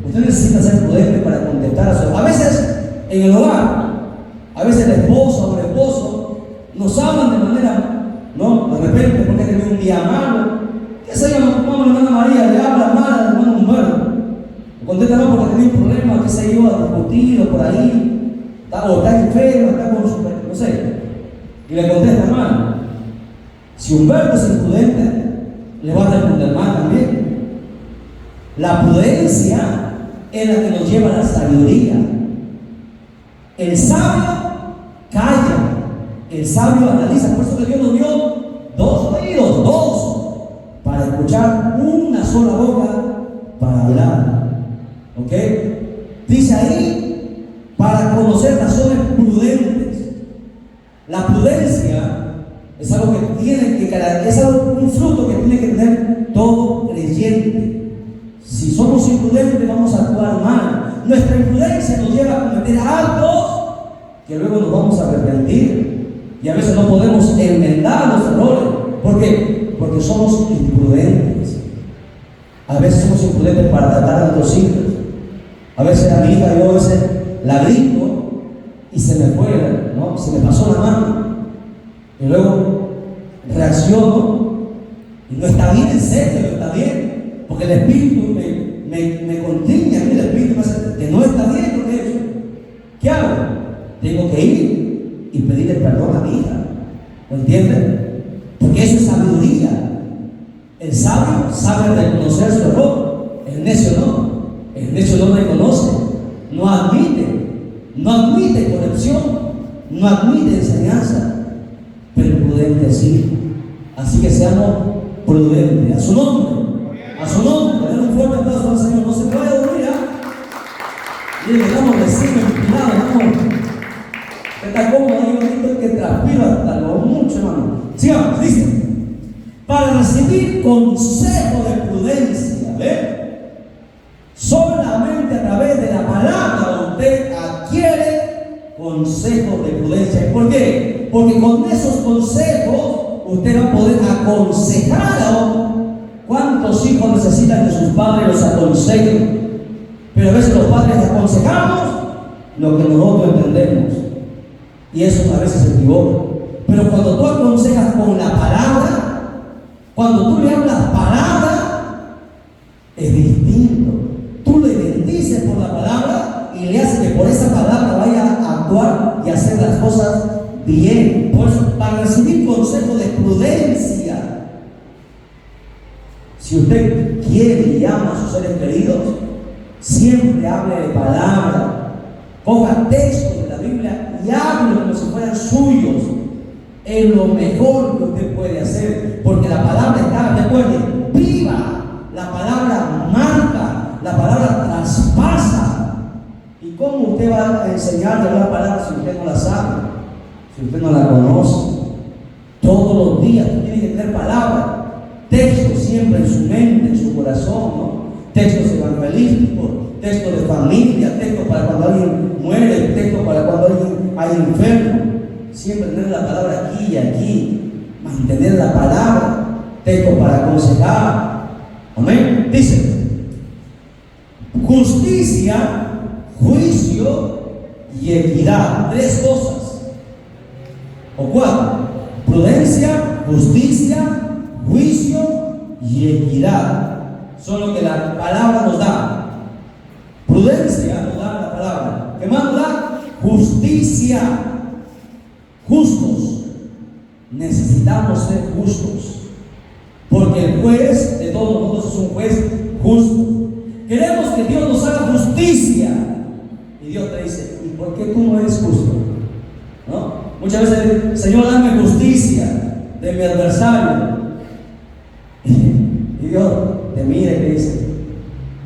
usted necesita ser prudente para contestar a su... A veces, en el hogar, a veces la esposa o el esposo nos hablan de manera, ¿no? De repente, porque ha tenido un día malo. ¿Qué se llama? Como la hermana María le habla mal al hermano Humberto. Le contesta mal porque tenía un problema, que se iba a discutir o por ahí, o está enfermo, está con su... no sé. Y le contesta mal. Si Humberto es imprudente, le va a responder mal también. La prudencia es la que nos lleva a la sabiduría. El sabio calla, el sabio analiza. Por eso que Dios nos dio dos oídos, para escuchar, una sola boca para hablar. ¿Ok? Dice ahí, para conocer razones prudentes. La prudencia es algo que tiene que es un fruto que tiene que tener todo creyente. Si somos imprudentes, vamos a actuar mal. Nuestra imprudencia nos lleva a cometer actos que luego nos vamos a arrepentir. Y a veces no podemos enmendar los errores. ¿Por qué? Porque somos imprudentes. A veces somos imprudentes para tratar a nuestros hijos. A veces a mi hija yo la grito y se me fue, ¿no? Se me pasó la mano. Y luego reacciono y no está bien, en serio, no está bien. Porque el Espíritu me contiene a mí, el Espíritu me dice que no está bien lo que he hecho. ¿Qué hago? Tengo que ir y pedirle perdón a mi hija. ¿Lo entienden? Porque eso es sabiduría. El sabio sabe reconocer su error. El necio no. El necio no reconoce, no admite corrección, no admite enseñanza, pero el prudente sí. Así que seamos prudentes. A su nombre, den un fuerte aplauso al Señor. No se puede dormir, y le damos recién inspirado, está cómodo ahí, bonito, que transpira hasta lo mucho, hermano. Sigamos, dice, para recibir consejo de prudencia, ¿ve? Solamente a través de la palabra usted adquiere consejos de prudencia. ¿Por qué? Porque con esos consejos usted va a poder aconsejar a otros. ¿Cuántos hijos necesitan que sus padres los aconsejen? Pero a veces los padres aconsejamos lo que nosotros entendemos, y eso a veces se equivoca. Pero cuando tú aconsejas con la palabra, cuando tú le hablas palabra, es distinto. Tú le bendices por la palabra y le haces que por esa palabra vaya a actuar y hacer las cosas bien. Por eso, para recibir consejo de prudencia, si usted quiere y ama a sus seres queridos, siempre hable de palabra, ponga textos de la Biblia y hable como si fueran suyos. Es lo mejor que usted puede hacer, porque la palabra está, recuerde, viva. La palabra marca, la palabra traspasa. ¿Y cómo usted va a enseñarle la palabra si usted no la sabe, si usted no la conoce? Todos los días usted tiene que tener palabra, textos siempre en su mente, en su corazón, ¿no? Textos evangelísticos, textos de familia, textos para cuando alguien muere, textos para cuando alguien hay enfermo. Siempre tener la palabra aquí y aquí, mantener la palabra, textos para aconsejar. Amén. Dice: justicia, juicio y equidad. Tres cosas. O cuatro: prudencia, justicia, juicio y equidad. Son lo que la palabra nos da. Prudencia nos da la palabra. ¿Qué más nos da? Justicia. Justos. Necesitamos ser justos, porque el juez de todos nosotros es un juez justo. Queremos que Dios nos haga justicia, y Dios te dice: ¿y por qué tú no eres justo? ¿No? Muchas veces: Señor, dame justicia de mi adversario. Y Dios te mira y te dice: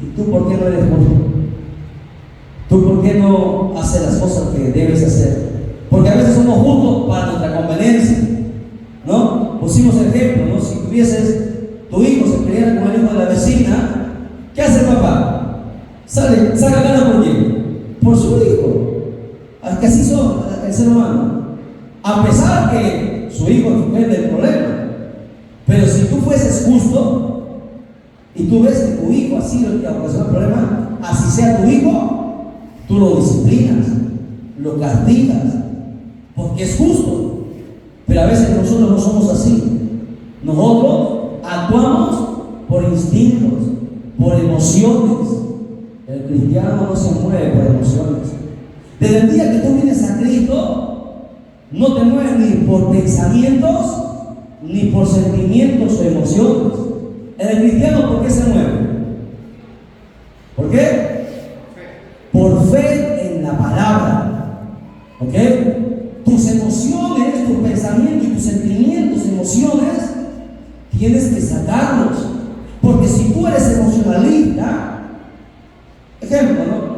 ¿y tú por qué no eres justo? ¿Tú por qué no haces las cosas que debes hacer? Porque a veces somos justos para nuestra conveniencia, ¿no? Pusimos el ejemplo, ¿no? Si tuvieses tu hijo, se criara con el hijo de la vecina, ¿qué hace el papá? Saca gana por quién, por su hijo. Es que así son el ser humano. A pesar que su hijo es el problema, pero si tú fueses justo y tú ves que tu hijo ha sido el que ocasionó el problema, así sea tu hijo, tú lo disciplinas, lo castigas, porque es justo. Pero a veces nosotros no somos así. Nosotros actuamos por instintos, por emociones. El cristiano no se mueve por emociones. Desde el día que tú vienes a Cristo, no te mueves ni por pensamientos, ni por sentimientos o emociones. El cristiano, ¿por qué se mueve? ¿Por qué? Por fe en la palabra. ¿Ok? Tus emociones, tus pensamientos y tus sentimientos, emociones, tienes que sacarlos. Porque si tú eres emocionalista, ejemplo, ¿no?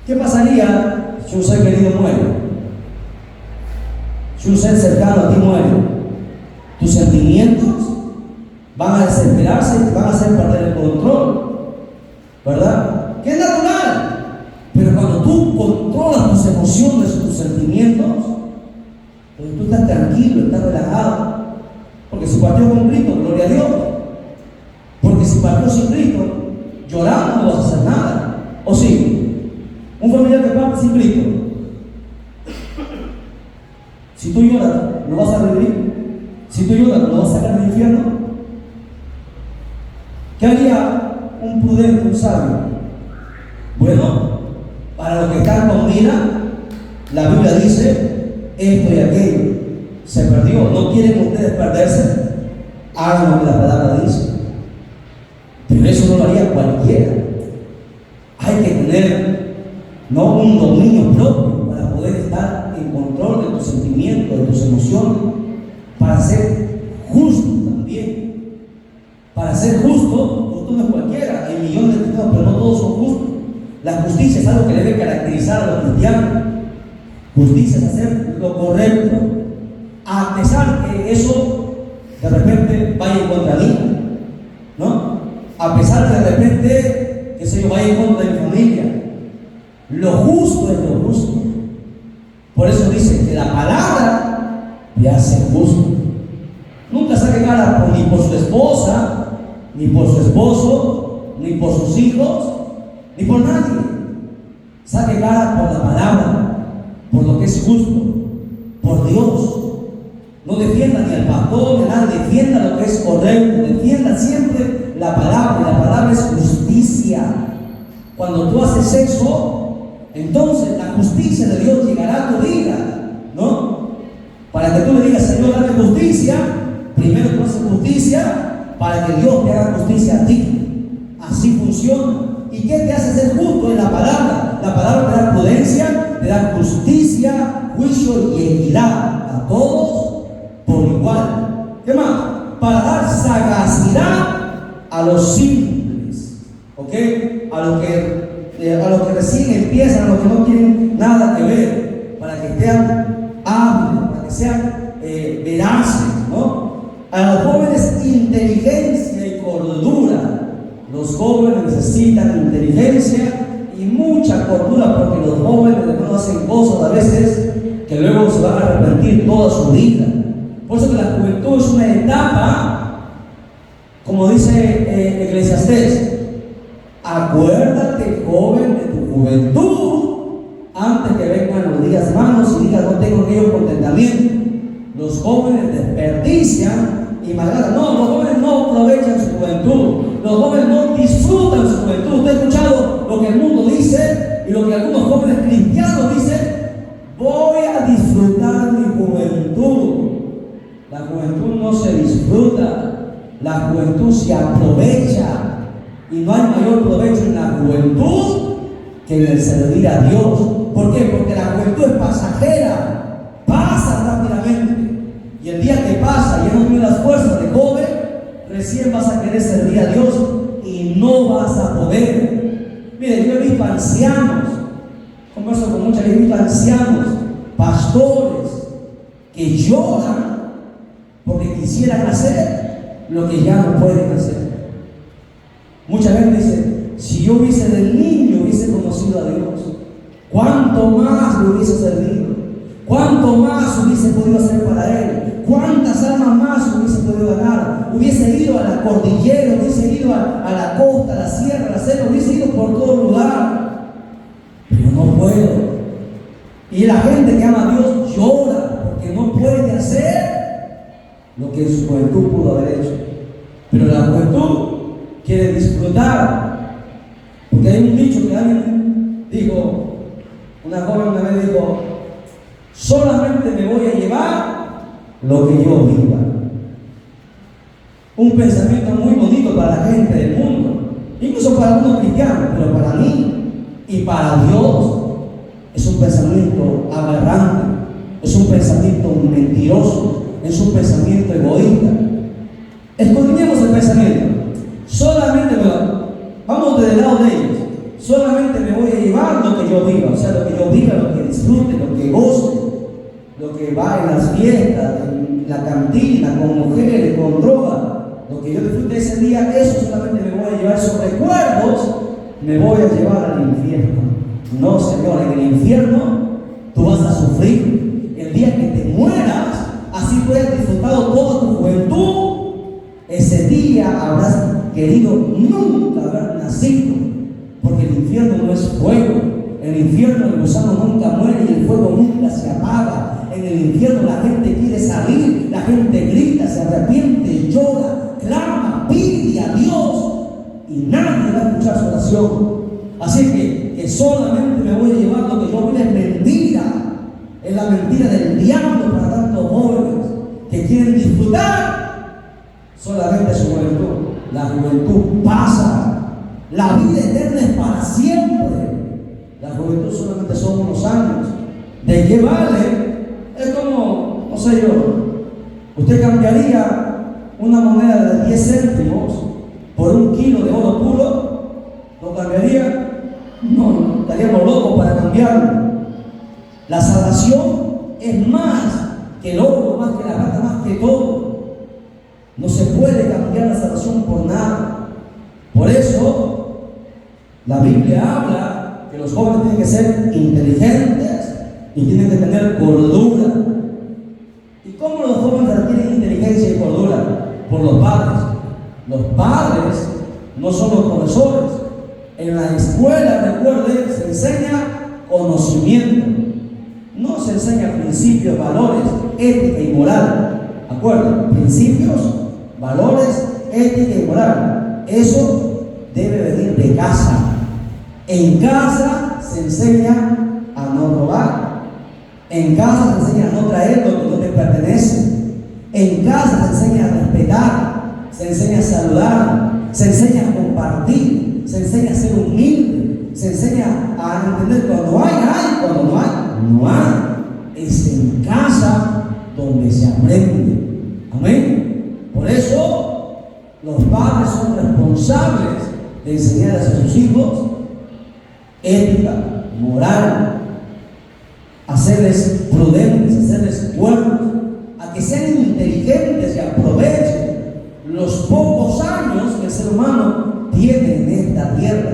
¿Qué pasaría si un ser querido muere? Si un ser cercano a ti muere, tus sentimientos van a desesperarse y te van a hacer perder el control, ¿verdad? Que es natural. Pero cuando tú controlas tus emociones, tus sentimientos, pues tú estás tranquilo, estás relajado. Porque si partió con Cristo, gloria a Dios. Porque si partió sin Cristo, llorando no vas a hacer nada. ¿O sí? Un familiar que parte sin Cristo, Si tú lloras, ¿lo vas a revivir? Si tú lloras, ¿lo vas a sacar del infierno? ¿Qué haría un prudente, un sabio? Bueno, para los que están con vida, la Biblia dice esto y aquello. Se perdió. ¿No quieren ustedes perderse? Hagan lo que la palabra dice. Pero eso no lo haría cualquiera. Hay que tener un dominio propio para poder estar en control de tus sentimientos, de tus emociones, para ser justo también. Para ser justo no es cualquiera. Hay millones de cristianos, pero no todos son justos. La justicia es algo que debe caracterizar a los cristianos. Justicia es hacer lo correcto, a pesar que eso de repente vaya en contra de mí, ¿no? A pesar que de repente, que se vaya en contra de mi familia. Lo justo es lo justo. Por eso dice que la palabra le hace justo. Nunca saque cara ni por su esposa, ni por su esposo, ni por sus hijos, ni por nadie. Saque cara por la palabra, por lo que es justo, por Dios. No defienda ni al pastor ni a nadie, defienda lo que es correcto, defienda siempre la palabra. La palabra es justicia. Cuando tú haces eso, entonces la justicia de Dios llegará a tu vida, ¿no? Para que tú le digas, Señor, dame justicia, primero tú haces justicia para que Dios te haga justicia a ti. Así funciona. ¿Y qué te hace ser justo? Es la palabra. La palabra te da prudencia, te da justicia, juicio y equidad a todos por igual. ¿Qué más? Para dar sagacidad a los simples, ¿ok? A los que recién empiezan, a los que no tienen nada que ver, para que sean hábiles, para que sean veraces, ¿no? A los jóvenes, inteligencia y cordura. Los jóvenes necesitan inteligencia y mucha cordura, porque los jóvenes después hacen cosas a veces que luego se van a arrepentir toda su vida. Por eso que la juventud es una etapa, como dice Eclesiastés, acuérdate, joven, de tu juventud, antes que vengan los días malos y digas, no tengo en ellos contentamiento. Los jóvenes desperdician y malgatan. No, los jóvenes no aprovechan su juventud. Los jóvenes no disfrutan su juventud. Usted ha escuchado lo que el mundo dice y lo que algunos jóvenes cristianos dicen: voy a disfrutar mi juventud. La juventud no se disfruta, la juventud se aprovecha. Y no hay mayor provecho en la juventud que en el servir a Dios. ¿Por qué? Porque la juventud es pasajera, pasa rápidamente. Y el día que pasa, ya no tienes las fuerzas de joven, recién vas a querer servir a Dios y no vas a poder. Mire, yo he visto ancianos, converso con mucha gente, he visto ancianos, pastores, que lloran porque quisieran hacer lo que ya no pueden hacer. Mucha gente dice: si yo hubiese del niño hubiese conocido a Dios, ¿cuánto más le hubiese servido? ¿Cuánto más hubiese podido hacer para Él? ¿Cuántas almas más hubiese podido ganar? Hubiese ido a la cordillera, hubiese ido a la costa, a la sierra, a la selva, hubiese ido por todo lugar. Pero no puedo. Y la gente que ama a Dios llora porque no puede hacer lo que en su juventud pudo haber hecho. Pero la juventud quiere disfrutar. Porque hay un dicho que alguien dijo, una joven una vez dijo: solamente me voy a llevar lo que yo viva. Un pensamiento muy bonito para la gente del mundo, incluso para algunos cristianos, pero para mí y para Dios es un pensamiento aberrante, es un pensamiento mentiroso, es un pensamiento egoísta. Escudriñemos el pensamiento. Solamente vamos del lado de ellos. Solamente me voy a llevar lo que yo viva, o sea, lo que yo viva, lo que disfrute, lo que goce, lo que va en las fiestas, en la cantina, con mujeres, con droga, lo que yo disfrute ese día, eso solamente me voy a llevar. Esos recuerdos me voy a llevar al infierno. No, Señor, en el infierno tú vas a sufrir. El día que te mueras, así tú hayas disfrutado toda tu juventud, ese día habrás querido nunca haber nacido, porque el infierno no es fuego. El infierno, el gusano nunca muere y el fuego nunca se apaga. en el infierno la gente quiere salir, la gente grita, se arrepiente, llora, clama, pide a Dios y nadie va a escuchar su oración. Así que solamente me voy a llevar lo que yo vi es mentira. Es la mentira del diablo para tantos jóvenes que quieren disfrutar solamente su juventud. La juventud pasa. La vida eterna es para siempre. La juventud solamente son unos años. ¿De qué vale? Es como, no sé yo, usted cambiaría una moneda de 10 céntimos por 1 kilo de oro puro. ¿Lo cambiaría? No, estaríamos locos para cambiarlo. La salvación es más que el oro, más que la plata, más que todo. No se puede cambiar la salvación por nada. Por eso, la Biblia habla que los jóvenes tienen que ser inteligentes y tienen que tener cordura. ¿Y cómo los jóvenes adquieren inteligencia y cordura? Por los padres. Los padres no son los profesores. En la escuela, recuerden, se enseña conocimiento. No se enseña principios, valores, ética y moral. ¿Acuerdo? Principios, valores, ética y moral. Eso debe venir de casa. En casa se enseña a no robar. En casa se enseña a no traer lo que no te pertenece. En casa se enseña a respetar, se enseña a saludar, se enseña a compartir, se enseña a ser humilde, se enseña a entender cuando hay, cuando no hay, no hay. Es en casa donde se aprende. Amén. Por eso los padres son responsables de enseñarles a sus hijos ética, moral, hacerles prudentes, hacerles buenos, a que sean inteligentes y aprovechen los pocos años que el ser humano tiene en esta tierra,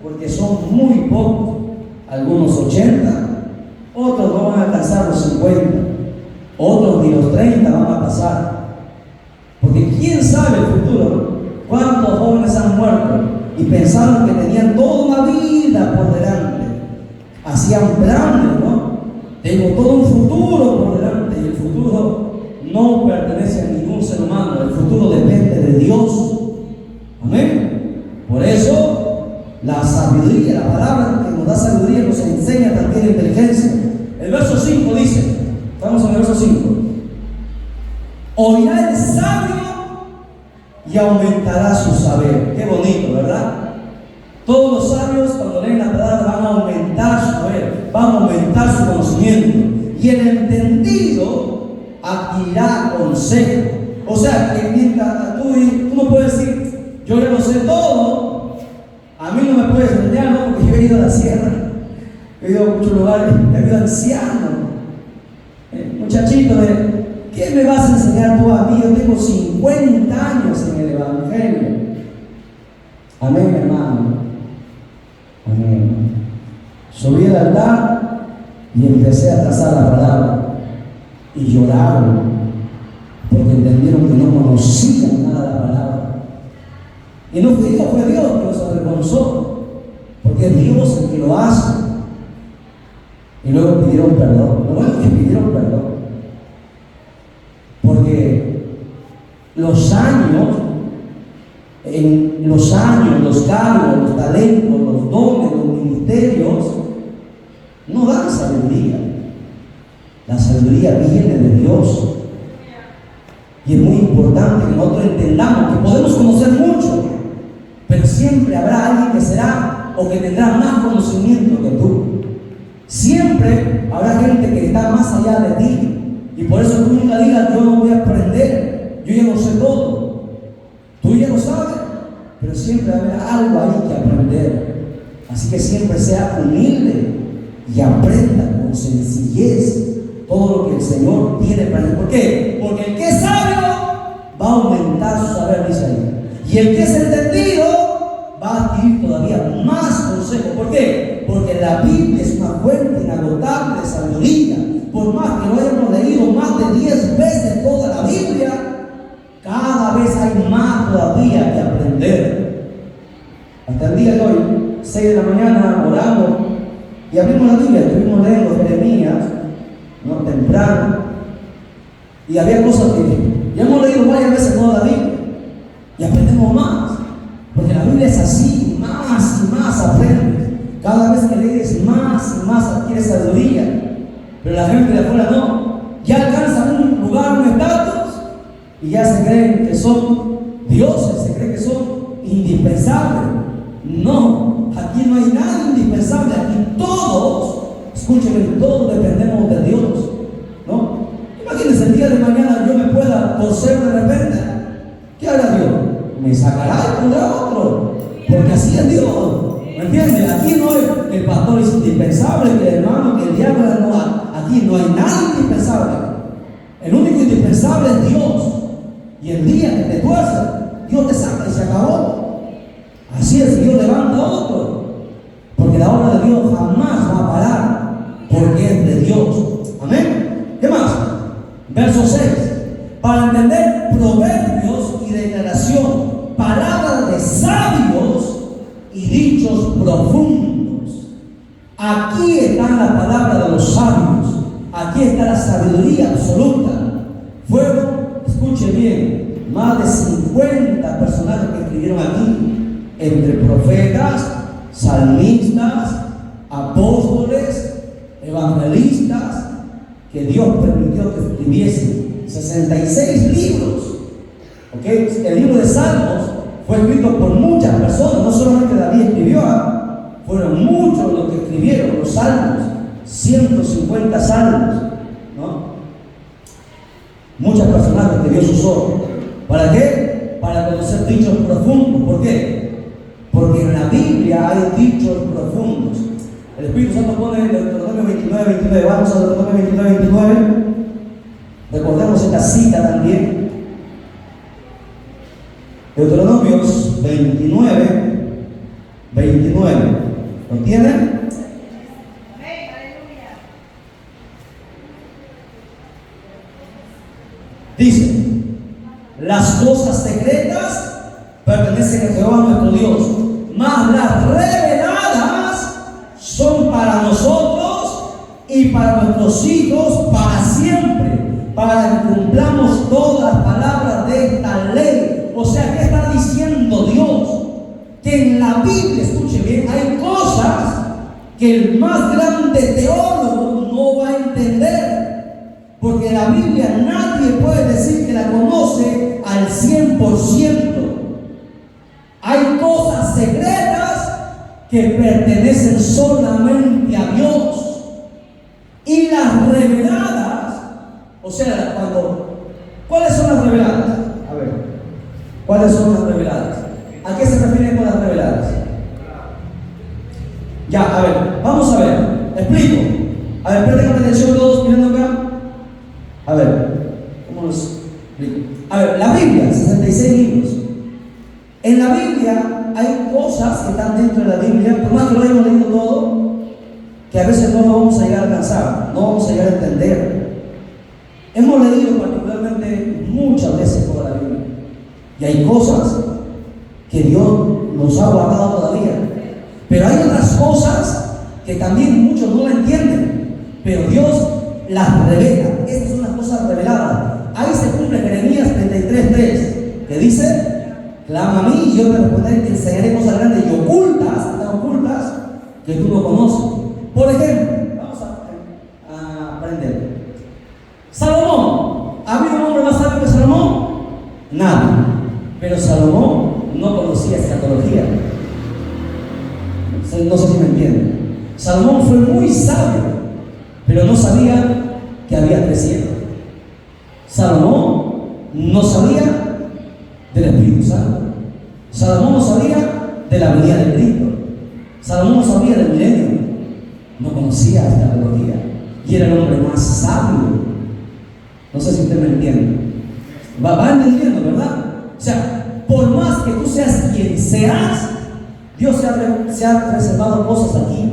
porque son muy pocos, algunos 80, otros no van a alcanzar los 50, otros ni los 30 van a pasar, porque quién sabe el futuro, ¿no? ¿Cuántos jóvenes han muerto y pensaron que tenían toda una vida por delante? Hacían planes, ¿no? Tengo todo un futuro por delante, y el futuro no pertenece a ningún ser humano, el futuro depende de Dios. Amén. Por eso la sabiduría, la palabra que nos da sabiduría nos enseña también inteligencia. El verso 5 dice, estamos en el verso 5, oirá el sabio y aumentará su saber. Qué bonito, ¿verdad? Todos los sabios cuando leen la palabra van a aumentar su saber, van a aumentar su conocimiento, y el entendido adquirirá consejo. O sea, que mientras tú no puedes decir, yo ya lo sé todo, a mí no me puedes enseñar, ¿no? Porque yo he ido a la sierra, he ido a muchos lugares, he ido anciano, muchachito, ¿qué me vas a enseñar tú a mí? Yo tengo 50 años en el Evangelio. Amén, hermano. Amén. Subí al altar y empecé a trazar la palabra y lloraron porque entendieron que no conocían nada de la palabra. Y no fui yo, fue Dios que los avergonzó, porque es Dios el que lo hace. Y luego pidieron perdón. Lo bueno es que pidieron perdón, porque los años, los cargos, los talentos, los dones, los ministerios no dan sabiduría. La sabiduría viene de Dios. Y es muy importante que nosotros entendamos que podemos conocer mucho, pero siempre habrá alguien que será o que tendrá más conocimiento que tú. Siempre habrá gente que está más allá de ti. Y por eso tú nunca digas, yo no voy a aprender, yo ya no sé todo. Tú ya lo sabes, pero siempre habrá algo ahí que aprender. Así que siempre sea humilde y aprenda con sencillez todo lo que el Señor tiene para él. ¿Por qué? Porque el que es sabio va a aumentar su saber, dice ahí. Y el que es entendido va a adquirir todavía más consejo. ¿Por qué? Porque la Biblia es una fuente inagotable de sabiduría. Por más que lo hayamos leído más de 10 veces toda la Biblia, cada vez hay más todavía que aprender. Hasta el día de hoy, 6 de la mañana, oramos y abrimos la Biblia. Estuvimos leyendo Jeremías, ¿no? Temprano. Y había cosas que ya hemos leído varias veces toda la Biblia y aprendemos más, porque la Biblia es así, más y más aprendes. Cada vez que lees más y más adquieres sabiduría. Pero la gente de afuera no, ya alcanzan un lugar, un estatus y ya se creen que son dioses, se creen que son indispensables. No, aquí no hay nada indispensable, aquí todos, escúchenme, todos dependemos de Dios, ¿no? Imagínense el día de mañana yo me pueda torcer de repente. ¿Qué hará Dios? Me sacará y pondrá otro, porque así es Dios. ¿Me entiendes? Aquí no es que el pastor es indispensable, que el hermano, que el diablo, no. Aquí no hay nada indispensable. El único indispensable es Dios. Y el día que te tuerces, Dios te saca y se acabó. Así es, Dios levanta a otro. Porque la obra de Dios jamás va a parar, porque es de Dios. Amén. ¿Qué más? Verso 6. Para entender proverbios y declaración, palabras de sabios y dichos profundos. Aquí están las palabras de los sabios. Aquí está la sabiduría absoluta. Fueron, escuche bien, más de 50 personajes que escribieron aquí, entre profetas, salmistas, apóstoles, evangelistas, que Dios permitió que escribiesen 66 libros. ¿Okay? El libro de Salmos fue escrito por muchas personas, no solamente David escribió, fueron muchos los que escribieron los salmos, 150 salmos, ¿no? Muchas personas que Dios usó. ¿Para qué? Para conocer dichos profundos. ¿Por qué? Porque en la Biblia hay dichos profundos. El Espíritu Santo pone en Deuteronomio 29:29. Vamos a Deuteronomio 29:29. Recordemos esta cita también. Deuteronomios 29:29. ¿Lo tienen? Dice: las cosas secretas pertenecen a Jehová nuestro Dios, mas las reveladas son para nosotros y para nuestros hijos para siempre, para que cumplamos todas las palabras de esta ley. O sea, ¿qué está diciendo Dios? Que en la Biblia, escuche bien, hay cosas que el más grande teólogo no va a entender. Porque la Biblia nadie puede decir que la conoce al 100%. Hay cosas secretas que pertenecen solamente a Dios. Y las reveladas, o sea, ¿cuáles son las reveladas? A ver, ¿cuáles son las reveladas? ¿A qué se refieren con las reveladas? Ya, a ver, vamos a ver, explico. A ver, presten atención todos mirando acá. A ver, ¿cómo los explico? A ver, la Biblia, 66 libros. En la Biblia hay cosas que están dentro de la Biblia, por más que lo hayamos leído todo, que a veces no lo vamos a llegar a alcanzar, no vamos a llegar a entender. Hemos leído particularmente muchas veces toda la Biblia. Y hay cosas que Dios nos ha guardado todavía. Pero hay otras cosas que también muchos no la entienden, pero Dios las revela. Estas son las cosas reveladas. Ahí se cumple Jeremías 33:3, que dice: clama a mí y yo te responderé, te enseñaré cosas grandes y ocultas, están ocultas, que tú no conoces. Por ejemplo, vamos a aprender. Salomón, ¿había un hombre más sabio que Salomón? Nadie. Pero Salomón no conocía escatología. No sé si me entienden. Salomón fue muy sabio, pero no sabía que había 3 cielos. Salomón no sabía del Espíritu Santo. Salomón no sabía de la venida de Cristo. Salomón no sabía del milenio. No conocía esta teología. Y era el hombre más sabio. No sé si usted me entiende. Va entendiendo, ¿verdad? O sea, por más que tú seas quien seas, Dios se ha reservado cosas aquí.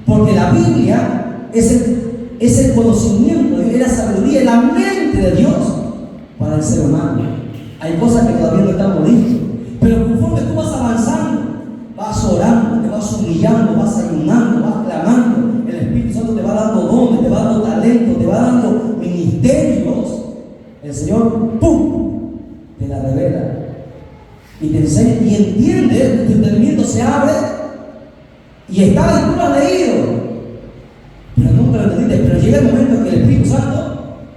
Porque la Biblia es el conocimiento, es la sabiduría, es la mente de Dios para el ser humano. Hay cosas que todavía no estamos listos, pero conforme tú vas avanzando, vas orando, te vas humillando, vas ayunando, vas clamando, el Espíritu Santo te va dando dones, te va dando talento, te va misterios, el Señor, ¡pum!, te la revela. Y te enseña y entiendes, tu entendimiento se abre y está, y tú lo has leído, pero nunca lo entendiste. Pero llega el momento en que el Espíritu Santo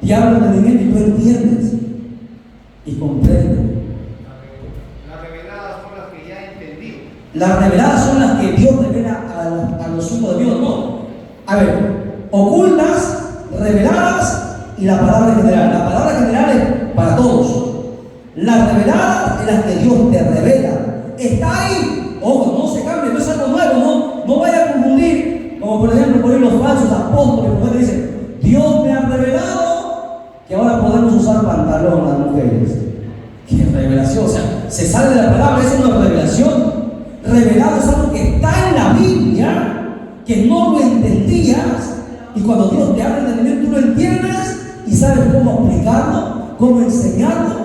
te abre el entendimiento y tú entiendes y comprendes. Las reveladas son las que ya he entendido. Las reveladas son las que Dios revela a los hijos de Dios, no. A ver, ocultas, reveladas y la palabra general. La palabra general es para todos. Las reveladas es las que Dios te revela. Está ahí. Ojo, no se cambie, no es algo nuevo, no vaya a confundir. Como por ejemplo, por ahí los falsos apóstoles, que dicen, Dios me ha revelado que ahora podemos usar pantalón las mujeres. ¡Qué revelación! O sea, se sale de la palabra, eso no es revelación. Revelado es algo que está en la Biblia, que no lo entendías, y cuando Dios te abre el entendimiento, tú lo entiendes y sabes cómo explicarlo, cómo enseñarlo.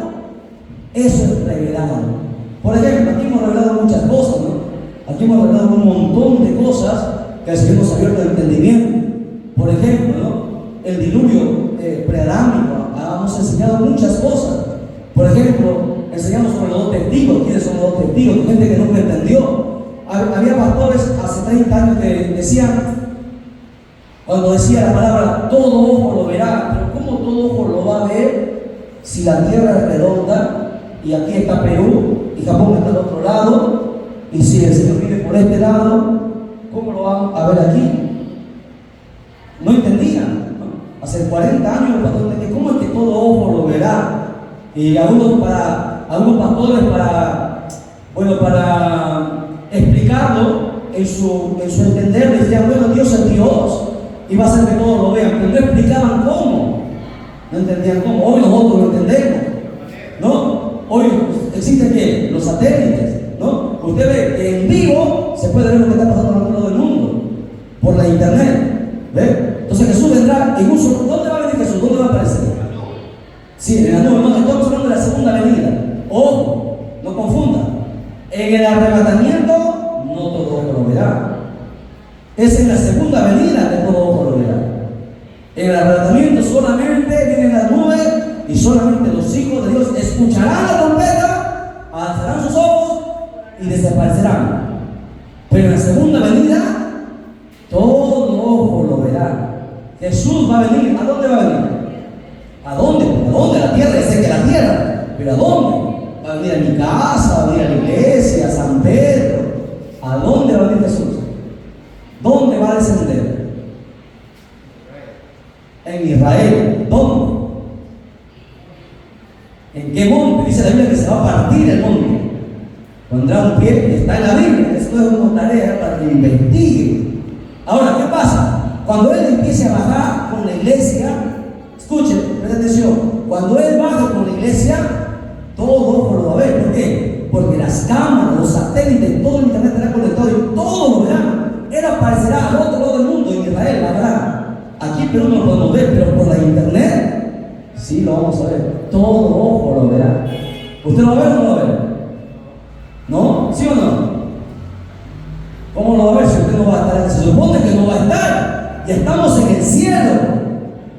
Eso es revelado. Por ejemplo, aquí hemos revelado muchas cosas, ¿no? Aquí hemos revelado un montón de cosas que el Señor nos ha abierto el entendimiento. Por ejemplo, ¿no?, el diluvio preadámico, hemos enseñado muchas cosas. Por ejemplo, enseñamos sobre los dos testigos. ¿Quiénes son los dos testigos? Gente que nunca entendió. Había pastores hace 30 años que decían, cuando decía la palabra, todo ojo lo verá. Pero ¿cómo todo ojo lo va a ver si la tierra es redonda y aquí está Perú y Japón está al otro lado? Y si el Señor viene por este lado, ¿cómo lo van a ver aquí? No entendían, ¿no? Hace 40 años el pastor decía, ¿cómo es que todo ojo lo verá? Y algunos pastores para explicarlo en su entender, decían, bueno, Dios es Dios y va a hacer que todos lo vean, pero no explicaban cómo, no entendían cómo. Hoy nosotros lo entendemos, ¿no? Hoy existen ¿qué? Los satélites, ¿no? Usted ve que en vivo se puede ver lo que está pasando en otro lado del mundo por la internet, ¿ve? Entonces Jesús vendrá en un solo. ¿Dónde va a venir Jesús? ¿Dónde va a aparecer? Sí, en la nube. No, estamos hablando de la segunda venida. Ojo, no confunda. En el arrebatamiento no todo ojo lo verá. Es en la segunda venida que todo ojo lo verá. En el arrebatamiento solamente vienen las nubes y solamente los hijos de Dios escucharán la trompeta, alzarán sus ojos y desaparecerán. Pero en la segunda venida todo ojo lo verá. Jesús va a venir. ¿A dónde va a venir? ¿A dónde? ¿A dónde? La tierra, sé que la tierra. ¿Pero a dónde? Va a venir a mi casa, va a venir a la iglesia, a San Pedro. ¿A dónde va a venir Jesús? ¿Dónde va a descender? En Israel. ¿Dónde? ¿En qué monte? Dice la Biblia que se va a partir el monte. Pondrá un pie, está en la Biblia. Esto es una tarea para que investigue. Ahora, ¿qué pasa? Cuando Él empiece a bajar con la iglesia, escuchen, presten atención, cuando Él baje con la iglesia, todo ojo lo va a ver. ¿Por qué? Porque las cámaras, los satélites, todo el internet estará conectado y todo lo verán. Él aparecerá al otro lado del mundo, en Israel, la verdad. Aquí en Perú no lo podemos ver, pero por la internet sí lo vamos a ver. Todo ojo lo verá. ¿Usted lo va a ver o no lo va a ver? ¿No? ¿Sí o no? ¿Cómo lo va a ver si usted no va a estar? Se supone que no va a estar. Ya estamos en el cielo.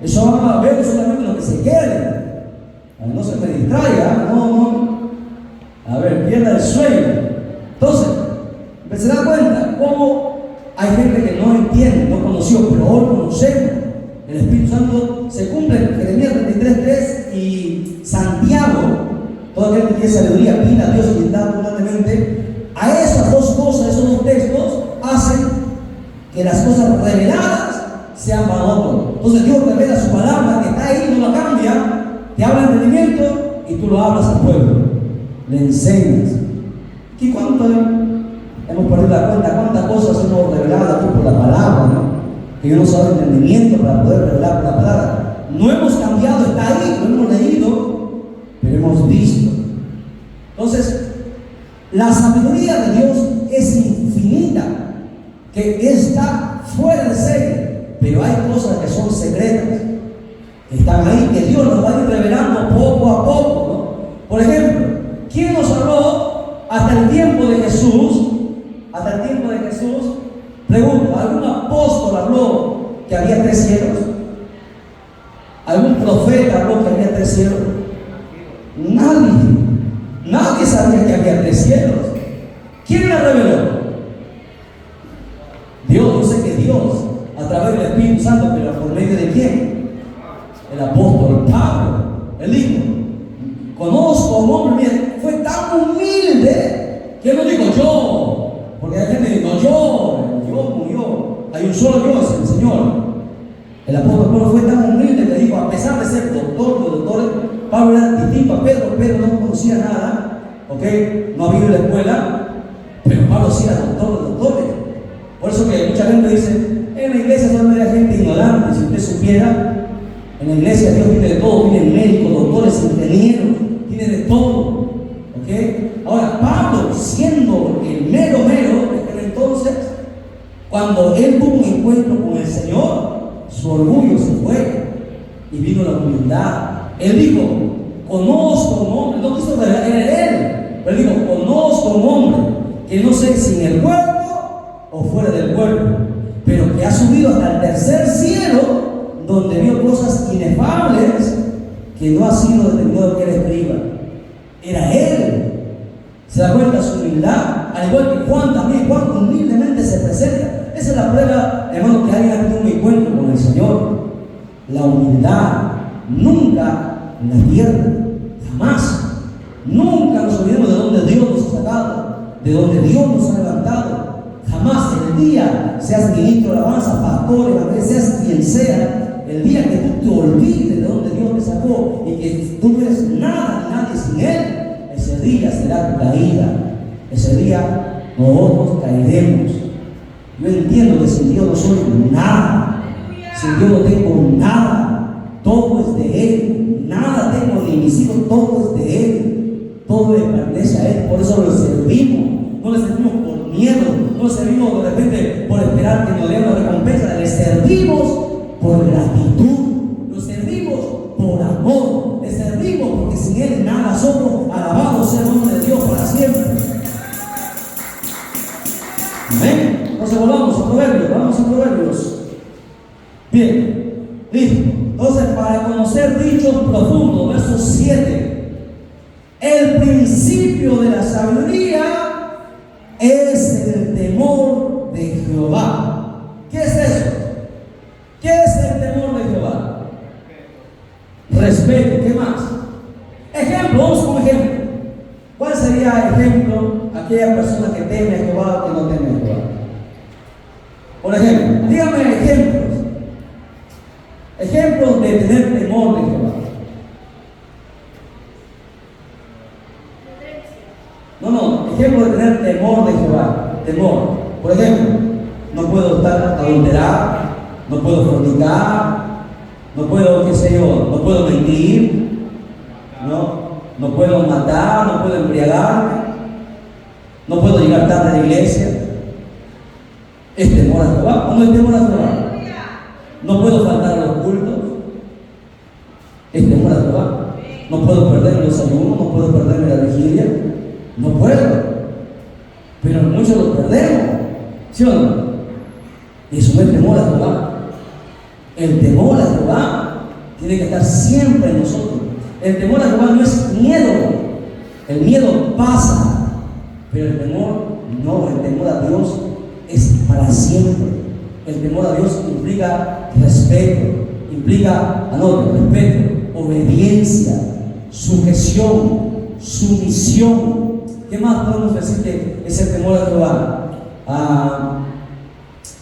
Eso van a ver solamente lo que se quede. No se me distraiga, no. A ver, pierda el sueño. Entonces, se da cuenta cómo hay gente que no entiende, no conoció, pero hoy conocemos. El Espíritu Santo se cumple en Jeremías 33:3 y Santiago, todo aquel que tiene sabiduría, pida a Dios y da abundantemente. A esas dos cosas, esos dos textos, hacen que las cosas reveladas sean para otros. Entonces Dios revela su palabra que está ahí, no la cambia, te habla el entendimiento y tú lo hablas al pueblo, le enseñas. ¿Y cuánto hemos perdido la cuenta? ¿Cuántas cosas hemos revelado aquí por la palabra, no? Que yo no sabe entendimiento para poder revelar por la palabra. No hemos cambiado, está ahí, lo hemos leído, pero hemos visto. Entonces, la sabiduría de Dios es infinita, que está fuera de serie. Pero hay cosas que son secretas, que están ahí, que Dios nos va a ir revelando poco a poco, ¿no? Por ejemplo, ¿quién nos habló hasta el tiempo de Jesús? Hasta el tiempo de Jesús, pregunto, ¿algún apóstol habló que había 3 cielos? ¿Algún profeta profeta habló que había 3 cielos? Nadie sabía que había 3 cielos. ¿Quién la reveló? Dios. Yo sé que Dios, a través del Espíritu Santo, pero por medio de quién? El apóstol Pablo. Él dijo: conozco a un hombre, mire, fue tan humilde que no dijo yo, porque hay gente que dice: no, yo murió. Hay un solo Dios, el Señor. El apóstol Pablo fue tan humilde que dijo, a pesar de ser doctor de doctores, Pablo era distinto a Pedro. Pedro no conocía nada, ¿ok? No había ido a la escuela, pero Pablo sí era doctor de doctores. Por eso que mucha gente dice, en la iglesia solamente hay gente ignorante. Si usted supiera, en la iglesia Dios tiene de todo, tiene médicos, doctores, ingenieros, tiene de todo, ¿ok? Ahora, Pablo, siendo el mero en aquel entonces, cuando él tuvo un encuentro con el Señor, su orgullo se fue y vino la humildad. Él dijo: conozco a un hombre, no quiso ver, era él, pero él dijo: conozco a un hombre que no sé si en el cuerpo o fuera del cuerpo, pero que ha subido hasta el 3er cielo, donde vio cosas inefables que no ha sido determinado que él escriba. Era él. ¿Se da cuenta su humildad? Al igual que Juan también. Juan humildemente se presenta. Esa es la prueba, hermano, que alguien ha tenido un encuentro con el Señor. La humildad nunca la pierde, jamás. Nunca nos olvidemos de donde Dios nos ha sacado, de donde Dios nos ha levantado. Jamás el día, seas ministro de alabanza, pastor, evangelista, seas quien sea, el día que tú te olvides de donde Dios te sacó y que tú no eres nada ni nadie sin Él, ese día será tu caída. Ese día nosotros caeremos. Yo entiendo que sin Dios no soy nada, sin Dios no tengo nada, todo es de Él, nada tengo ni mis hijos, todo es de Él, todo le pertenece a Él. Por eso lo servimos, no le servimos por miedo, no le servimos de repente por esperar que nos den una recompensa, le servimos por gratitud, lo servimos por amor, le servimos porque sin Él nada somos. Alabado sea el nombre de Dios para siempre. Amén. Entonces volvamos a Proverbios, vamos a Proverbios. Bien, listo. Entonces, para conocer dichos profundos, verso 7, el principio de la sabiduría es el temor de Jehová. ¿Qué es eso? ¿Qué es el temor de Jehová? Respeto. ¿Qué más? Ejemplo, vamos con ejemplo. ¿Cuál sería ejemplo aquella persona que teme a Jehová o que no teme a Jehová? Por ejemplo, dígame ejemplos de tener temor de Jehová. No, ejemplos de tener temor de Jehová. Temor. Por ejemplo, no puedo estar adulterar, no puedo fornicar, no puedo, qué sé yo, no puedo mentir, no puedo matar, no puedo embriagarme, no puedo llegar tarde a la iglesia. ¿Es temor a Jehová o no es temor a Jehová? No puedo faltar a los cultos. ¿Es temor a Jehová? No puedo perderme los ayunos, no puedo perderme la vigilia. No puedo. Pero muchos los perdemos. ¿Sí o no? Eso no es temor a Jehová. El temor a Jehová tiene que estar siempre en nosotros. El temor a Jehová no es miedo. El miedo pasa, pero el temor no. El temor a Dios es para siempre. El temor a Dios implica respeto, implica respeto, obediencia, sujeción, sumisión. ¿Qué más podemos decir que es el temor a Jehová?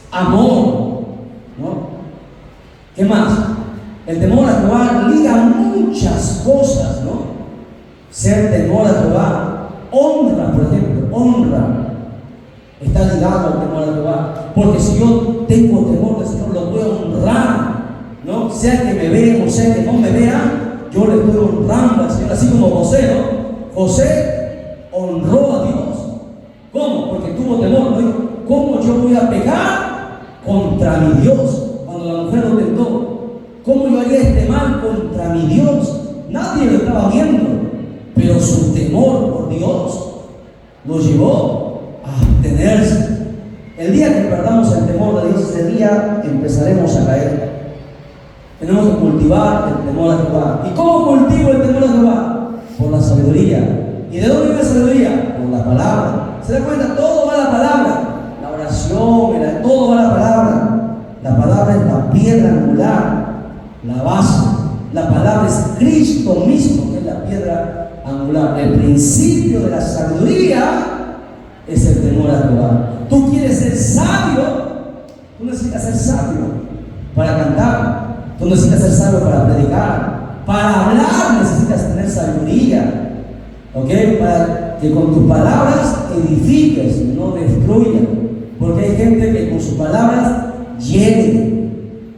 Amor, ¿no? ¿Qué más? El temor a Jehová liga muchas cosas, ¿no? Ser temor a Jehová, honra, por ejemplo, honra. Está ligado al temor a Jehová, porque si yo tengo temor del Señor, lo voy a honrar, ¿no? Sea que me vean o sea que no me vean, yo le estoy honrando al Señor, así como José, ¿no? José honró a Dios. ¿Cómo? Porque tuvo temor, ¿no? Dijo, ¿cómo yo voy a pecar contra mi Dios? Cuando la mujer lo tentó, ¿cómo yo haría este mal contra mi Dios? Nadie lo estaba viendo, pero su temor por Dios lo llevó a abstenerse. El día que perdamos el temor de Dios, ese día empezaremos a caer. Tenemos que cultivar el temor a Jehová. ¿Y cómo cultivo el temor a Jehová? Por la sabiduría. ¿Y de dónde viene la sabiduría? Por la palabra. ¿Se da cuenta? Todo va a la palabra. La oración, todo va a la palabra. La palabra es la piedra angular, la base. La palabra es Cristo mismo, que es la piedra angular. El principio de la sabiduría es el temor a Jehová. Tú quieres ser sabio, tú necesitas ser sabio para cantar. Tú necesitas ser sabio para predicar. Para hablar necesitas tener sabiduría. ¿Ok? Para que con tus palabras edifiques, no destruyas. Porque hay gente que con sus palabras hiere,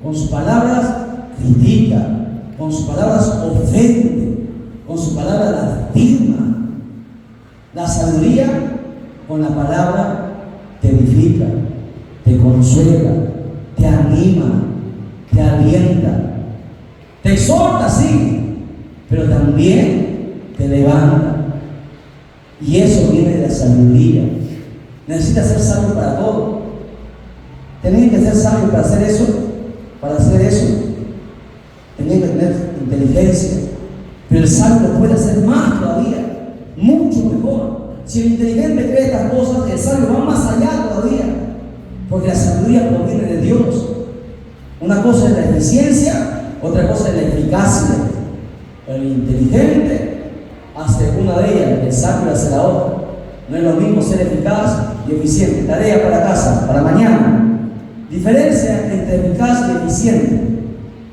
con sus palabras critica, con sus palabras ofende, con sus palabras lastima. La sabiduría con la palabra te edifica, te consuela, te anima, te alienta, te exhorta, sí, pero también te levanta. Y eso viene de la sabiduría. Necesitas ser sabio para todo. Tenés que ser sabio para hacer eso, tenés que tener inteligencia. Pero el sabio lo puede hacer más todavía, mucho mejor. Si el inteligente cree estas cosas, el sabio va más allá todavía, porque la sabiduría proviene de Dios. Una cosa es la eficiencia, otra cosa es la eficacia. El inteligente hace una de ellas, el sabio hace la otra. No es lo mismo ser eficaz y eficiente. Tarea para casa, para mañana. Diferencia entre eficaz y eficiente.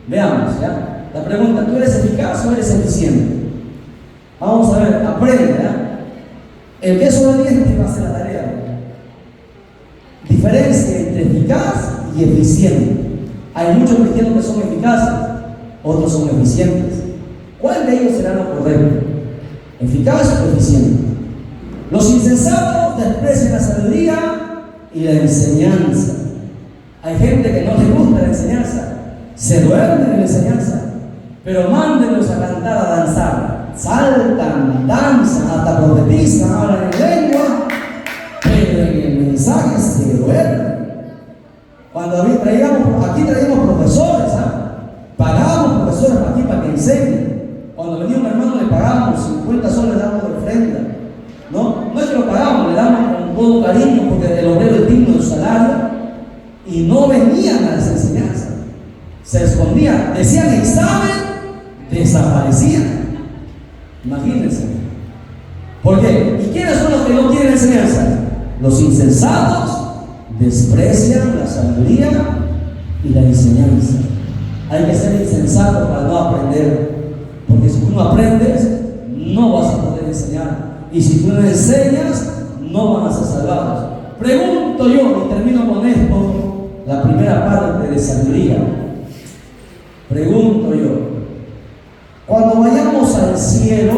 Veamos, ¿ya? La pregunta, ¿tú eres eficaz o eres eficiente? Vamos a ver, aprende, ¿ya? El que es obediente va a hacer la tarea. Diferencia entre eficaz y eficiente. Hay muchos cristianos que son eficaces, otros son eficientes. ¿Cuál de ellos será lo correcto? ¿Eficaz o eficiente? Los insensatos desprecian la sabiduría y la enseñanza. Hay gente que no le gusta la enseñanza, se duermen en la enseñanza, pero mándenlos a cantar, a danzar. Saltan, danzan, hasta profetizan, hablan en lengua, pero en el mensaje se duermen. Cuando aquí traíamos profesores, pagábamos profesores aquí para que enseñen. Cuando venía un hermano le pagábamos 50 soles, le damos de ofrenda. No es que lo pagamos, le damos con todo cariño, porque el obrero es digno de su salario. Y no venían a las enseñanzas, se escondían, decían examen, desaparecían. Imagínense. ¿Por qué? ¿Y quiénes son los que no quieren enseñanza? Los insensatos desprecian la sabiduría y la enseñanza. Hay que ser insensato para no aprender, porque si tú no aprendes, no vas a poder enseñar. Y si tú no enseñas, no van a ser salvados. Pregunto yo, y termino con esto, la primera parte de sabiduría. Pregunto yo, cuando vayamos al cielo,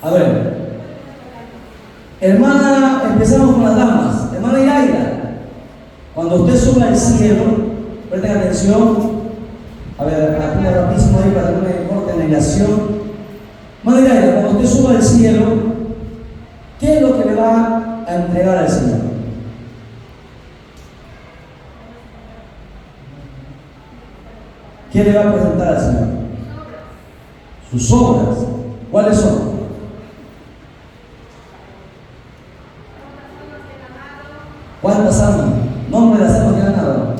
a ver, hermana, empezamos con las damas, hermana Iraida, cuando usted suba al cielo, presten atención, a ver, aquí rapidísimo ahí para que no me corten la ilación. Hermana Iraida, cuando usted suba al cielo, ¿qué es lo que le va a entregar al Señor? ¿Qué le va a presentar al Señor? Sus obras. ¿Cuáles son? ¿Cuántas almas? Nombre de las almas que han ganado.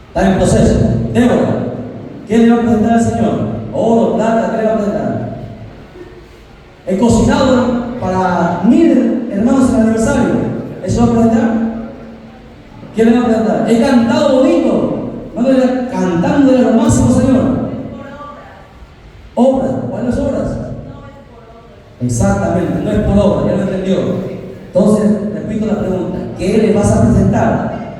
Está en proceso. Débora, ¿qué le va a presentar al Señor? Oro, plata, ¿qué le va a presentar? He cocinado para 1000 hermanos en el aniversario. ¿Eso va a presentar? ¿Qué le va a presentar? He cantado bonito. Cantando de lo máximo, Señor. Obras. ¿Cuáles obras? Exactamente, no es por obra, ya lo entendió. Entonces, repito la pregunta: ¿qué le vas a presentar?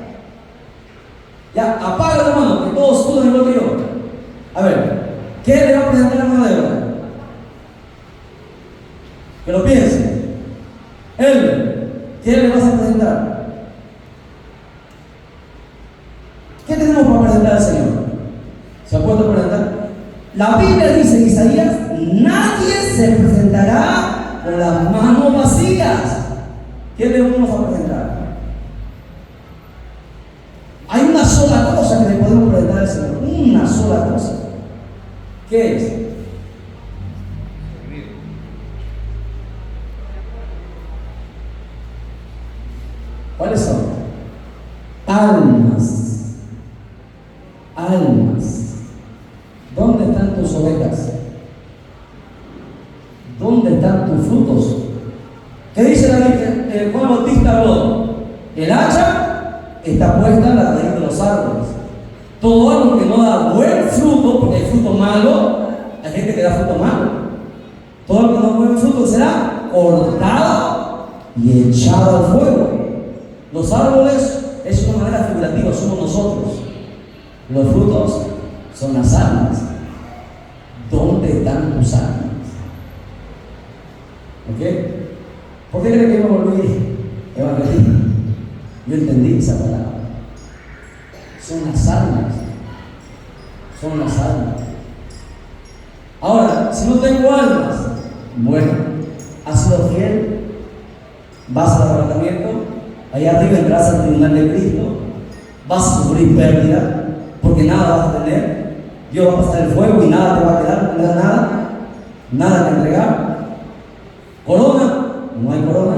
Ya, apaga la mano, que todos estudian igual que yo. A ver, ¿qué le va a presentar a la mano de obra? Que lo piense. Él, ¿qué le vas a presentar? ¿Qué tenemos para presentar al Señor? ¿Se ha puesto a presentar? La Biblia dice en Isaías: nadie se presentará con las manos vacías. ¿Qué le vamos a presentar? almas. Almas. ¿Dónde están tus ovejas? ¿Dónde están tus frutos? ¿Qué dice la Biblia? Juan Bautista habló. El hacha está puesta en la raíz de los árboles. Todo árbol que no da buen fruto, porque hay fruto malo, hay gente que da fruto malo. Todo árbol que no da buen fruto será cortado y echado al fuego. Los árboles es una manera figurativa, somos nosotros. Los frutos son las almas. ¿Dónde están tus almas? ¿Ok? ¿Por qué creen que yo me volví evangelista? Yo entendí esa palabra. Son las almas. Son las almas. Ahora, si no tengo almas, bueno, has sido fiel, vas al arrebatamiento, allá arriba entrarás al tribunal de Cristo, vas a sufrir pérdida, porque nada vas a tener. Dios va a pasar el fuego y nada te va a quedar, no te da nada, nada que entregar. Corona, no hay corona.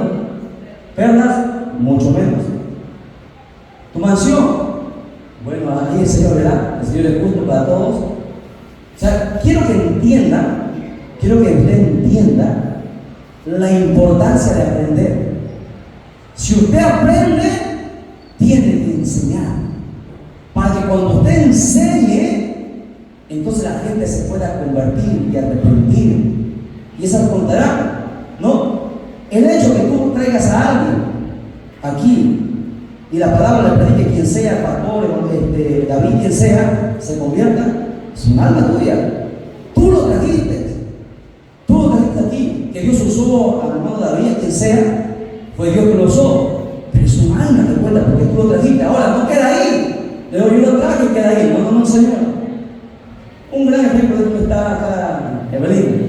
Perlas, mucho menos. Tu mansión, bueno, ahí el Señor verá, el Señor es justo para todos. O sea, quiero que usted entienda la importancia de aprender. Si usted aprende, tiene que enseñar. Para que cuando usted enseñe, entonces la gente se pueda convertir y arrepentir. Y esas contarán. No, el hecho que tú traigas a alguien aquí y la palabra le predique, quien sea, pastor, David, quien sea, se convierta, es un alma tuya. Tú lo trajiste aquí, que Dios usó a mi hermano David, quien sea, fue Dios que lo usó, pero es un alma que cuenta porque tú lo trajiste. Ahora no queda ahí, le digo, yo lo traje y queda ahí, no, Señor. Un gran ejemplo de esto está acá, Evelina.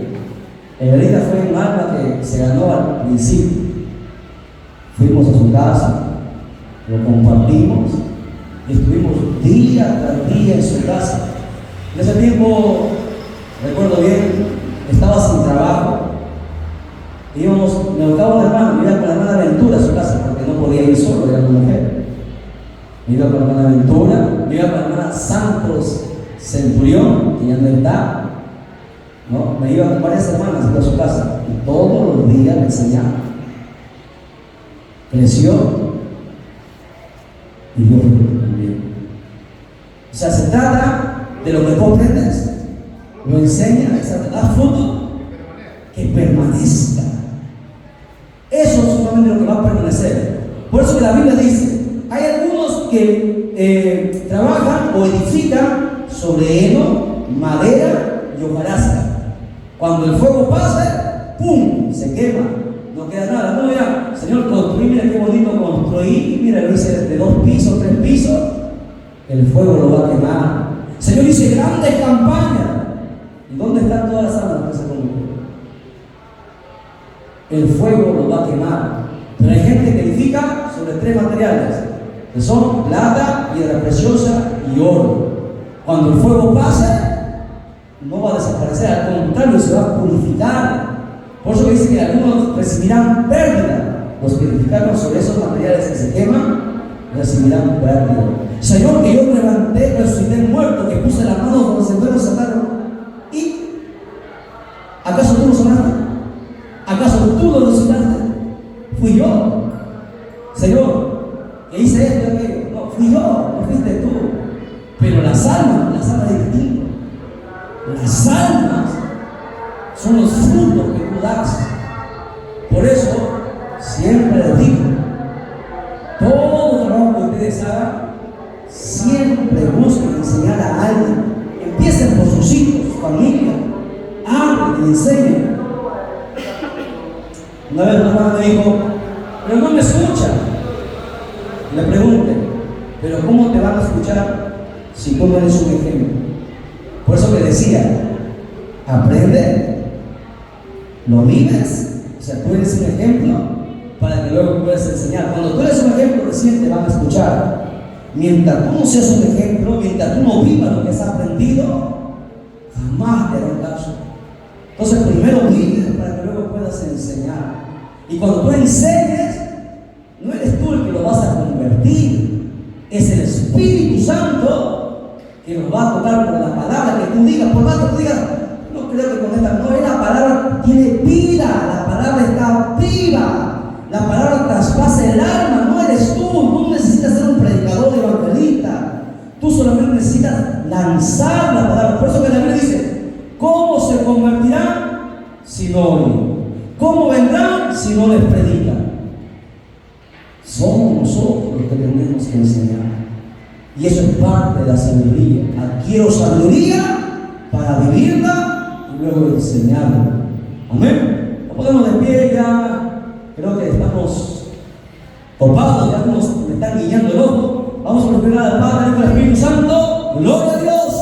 Evelina fue un alma que se ganó al principio. Fuimos a su casa, lo compartimos y estuvimos día tras día en su casa. En ese tiempo, recuerdo bien, estaba sin trabajo. Me buscaba un hermano, me iba con la hermana Ventura a su casa porque no podía ir solo, era una mujer. Me iba con la hermana Ventura, me iba con la hermana Santos Centurión, que ya no está. ¿No? Me iba con varias hermanas a su casa y todos los días me enseñaba. Creció y Dios también. O sea, se trata de lo que tú aprendes, lo enseñas, da fruto que permanezca. Eso es solamente lo que va a permanecer. Por eso que la Biblia dice, hay algunos que trabajan o edifican sobre heno, madera y hojarasca. Cuando el fuego pase, ¡pum!, se quema, no queda nada. No, mira, Señor, construí, mira qué bonito construí, mira, lo hice de 2 pisos, 3 pisos, el fuego lo va a quemar. Señor, hice grandes campañas. ¿Y dónde están todas las almas que se convirtieron? El fuego lo va a quemar. Pero hay gente que edifica sobre 3 materiales, que son plata, piedra preciosa y oro. Cuando el fuego pase, no va a desaparecer, al contrario, se va a purificar. Por eso dice que algunos recibirán pérdida. Los que edificaron sobre esos materiales que se queman, recibirán pérdida. Señor, que yo levanté, resucité muerto, que puse las manos donde los enfermos sanaron. ¿Y acaso tú lo sanaste? ¿Acaso tú lo resucitaste? Fui yo. Señor, que hice esto y aquello. No, fui yo, no fuiste tú. Pero las almas es distinto. Las almas son los frutos que tú das. Por eso, siempre les digo, todo trabajo que ustedes hagan, siempre busquen enseñar a alguien. Empiecen por sus hijos, su familia, hablen y enseñen. Una vez una hermana me dijo, pero no me escuchan. Le pregunté, pero ¿cómo te van a escuchar si tú no eres un ejemplo? Por eso que decía, aprende, lo vives, o sea, tú eres un ejemplo para que luego puedas enseñar. Cuando tú eres un ejemplo, recién te van a escuchar. Mientras tú no seas un ejemplo, mientras tú no vivas lo que has aprendido, jamás te harán caso. Entonces, primero vive para que luego puedas enseñar. Y cuando tú enseñes, no eres tú el que lo vas a convertir, Es el Espíritu Santo que nos va a tocar por la palabra que tú digas. Por más que tú digas, no creo que con esta, no es la palabra, tiene vida, la palabra está viva, la palabra traspasa el alma, no eres tú. Tú no necesitas ser un predicador evangelista, tú solamente necesitas lanzar la palabra. Por eso que la Biblia dice, ¿cómo se convertirán si no oyen? ¿Cómo vendrán si no les predican? Somos nosotros los que tenemos que enseñar. Y eso es parte de la sabiduría. Adquiero sabiduría para vivirla y luego enseñarla. Amén. No podemos de pie ya. Creo que estamos copados, ya nos están guiando el ojo. Vamos a pedir al Padre y al Espíritu Santo. Gloria a Dios.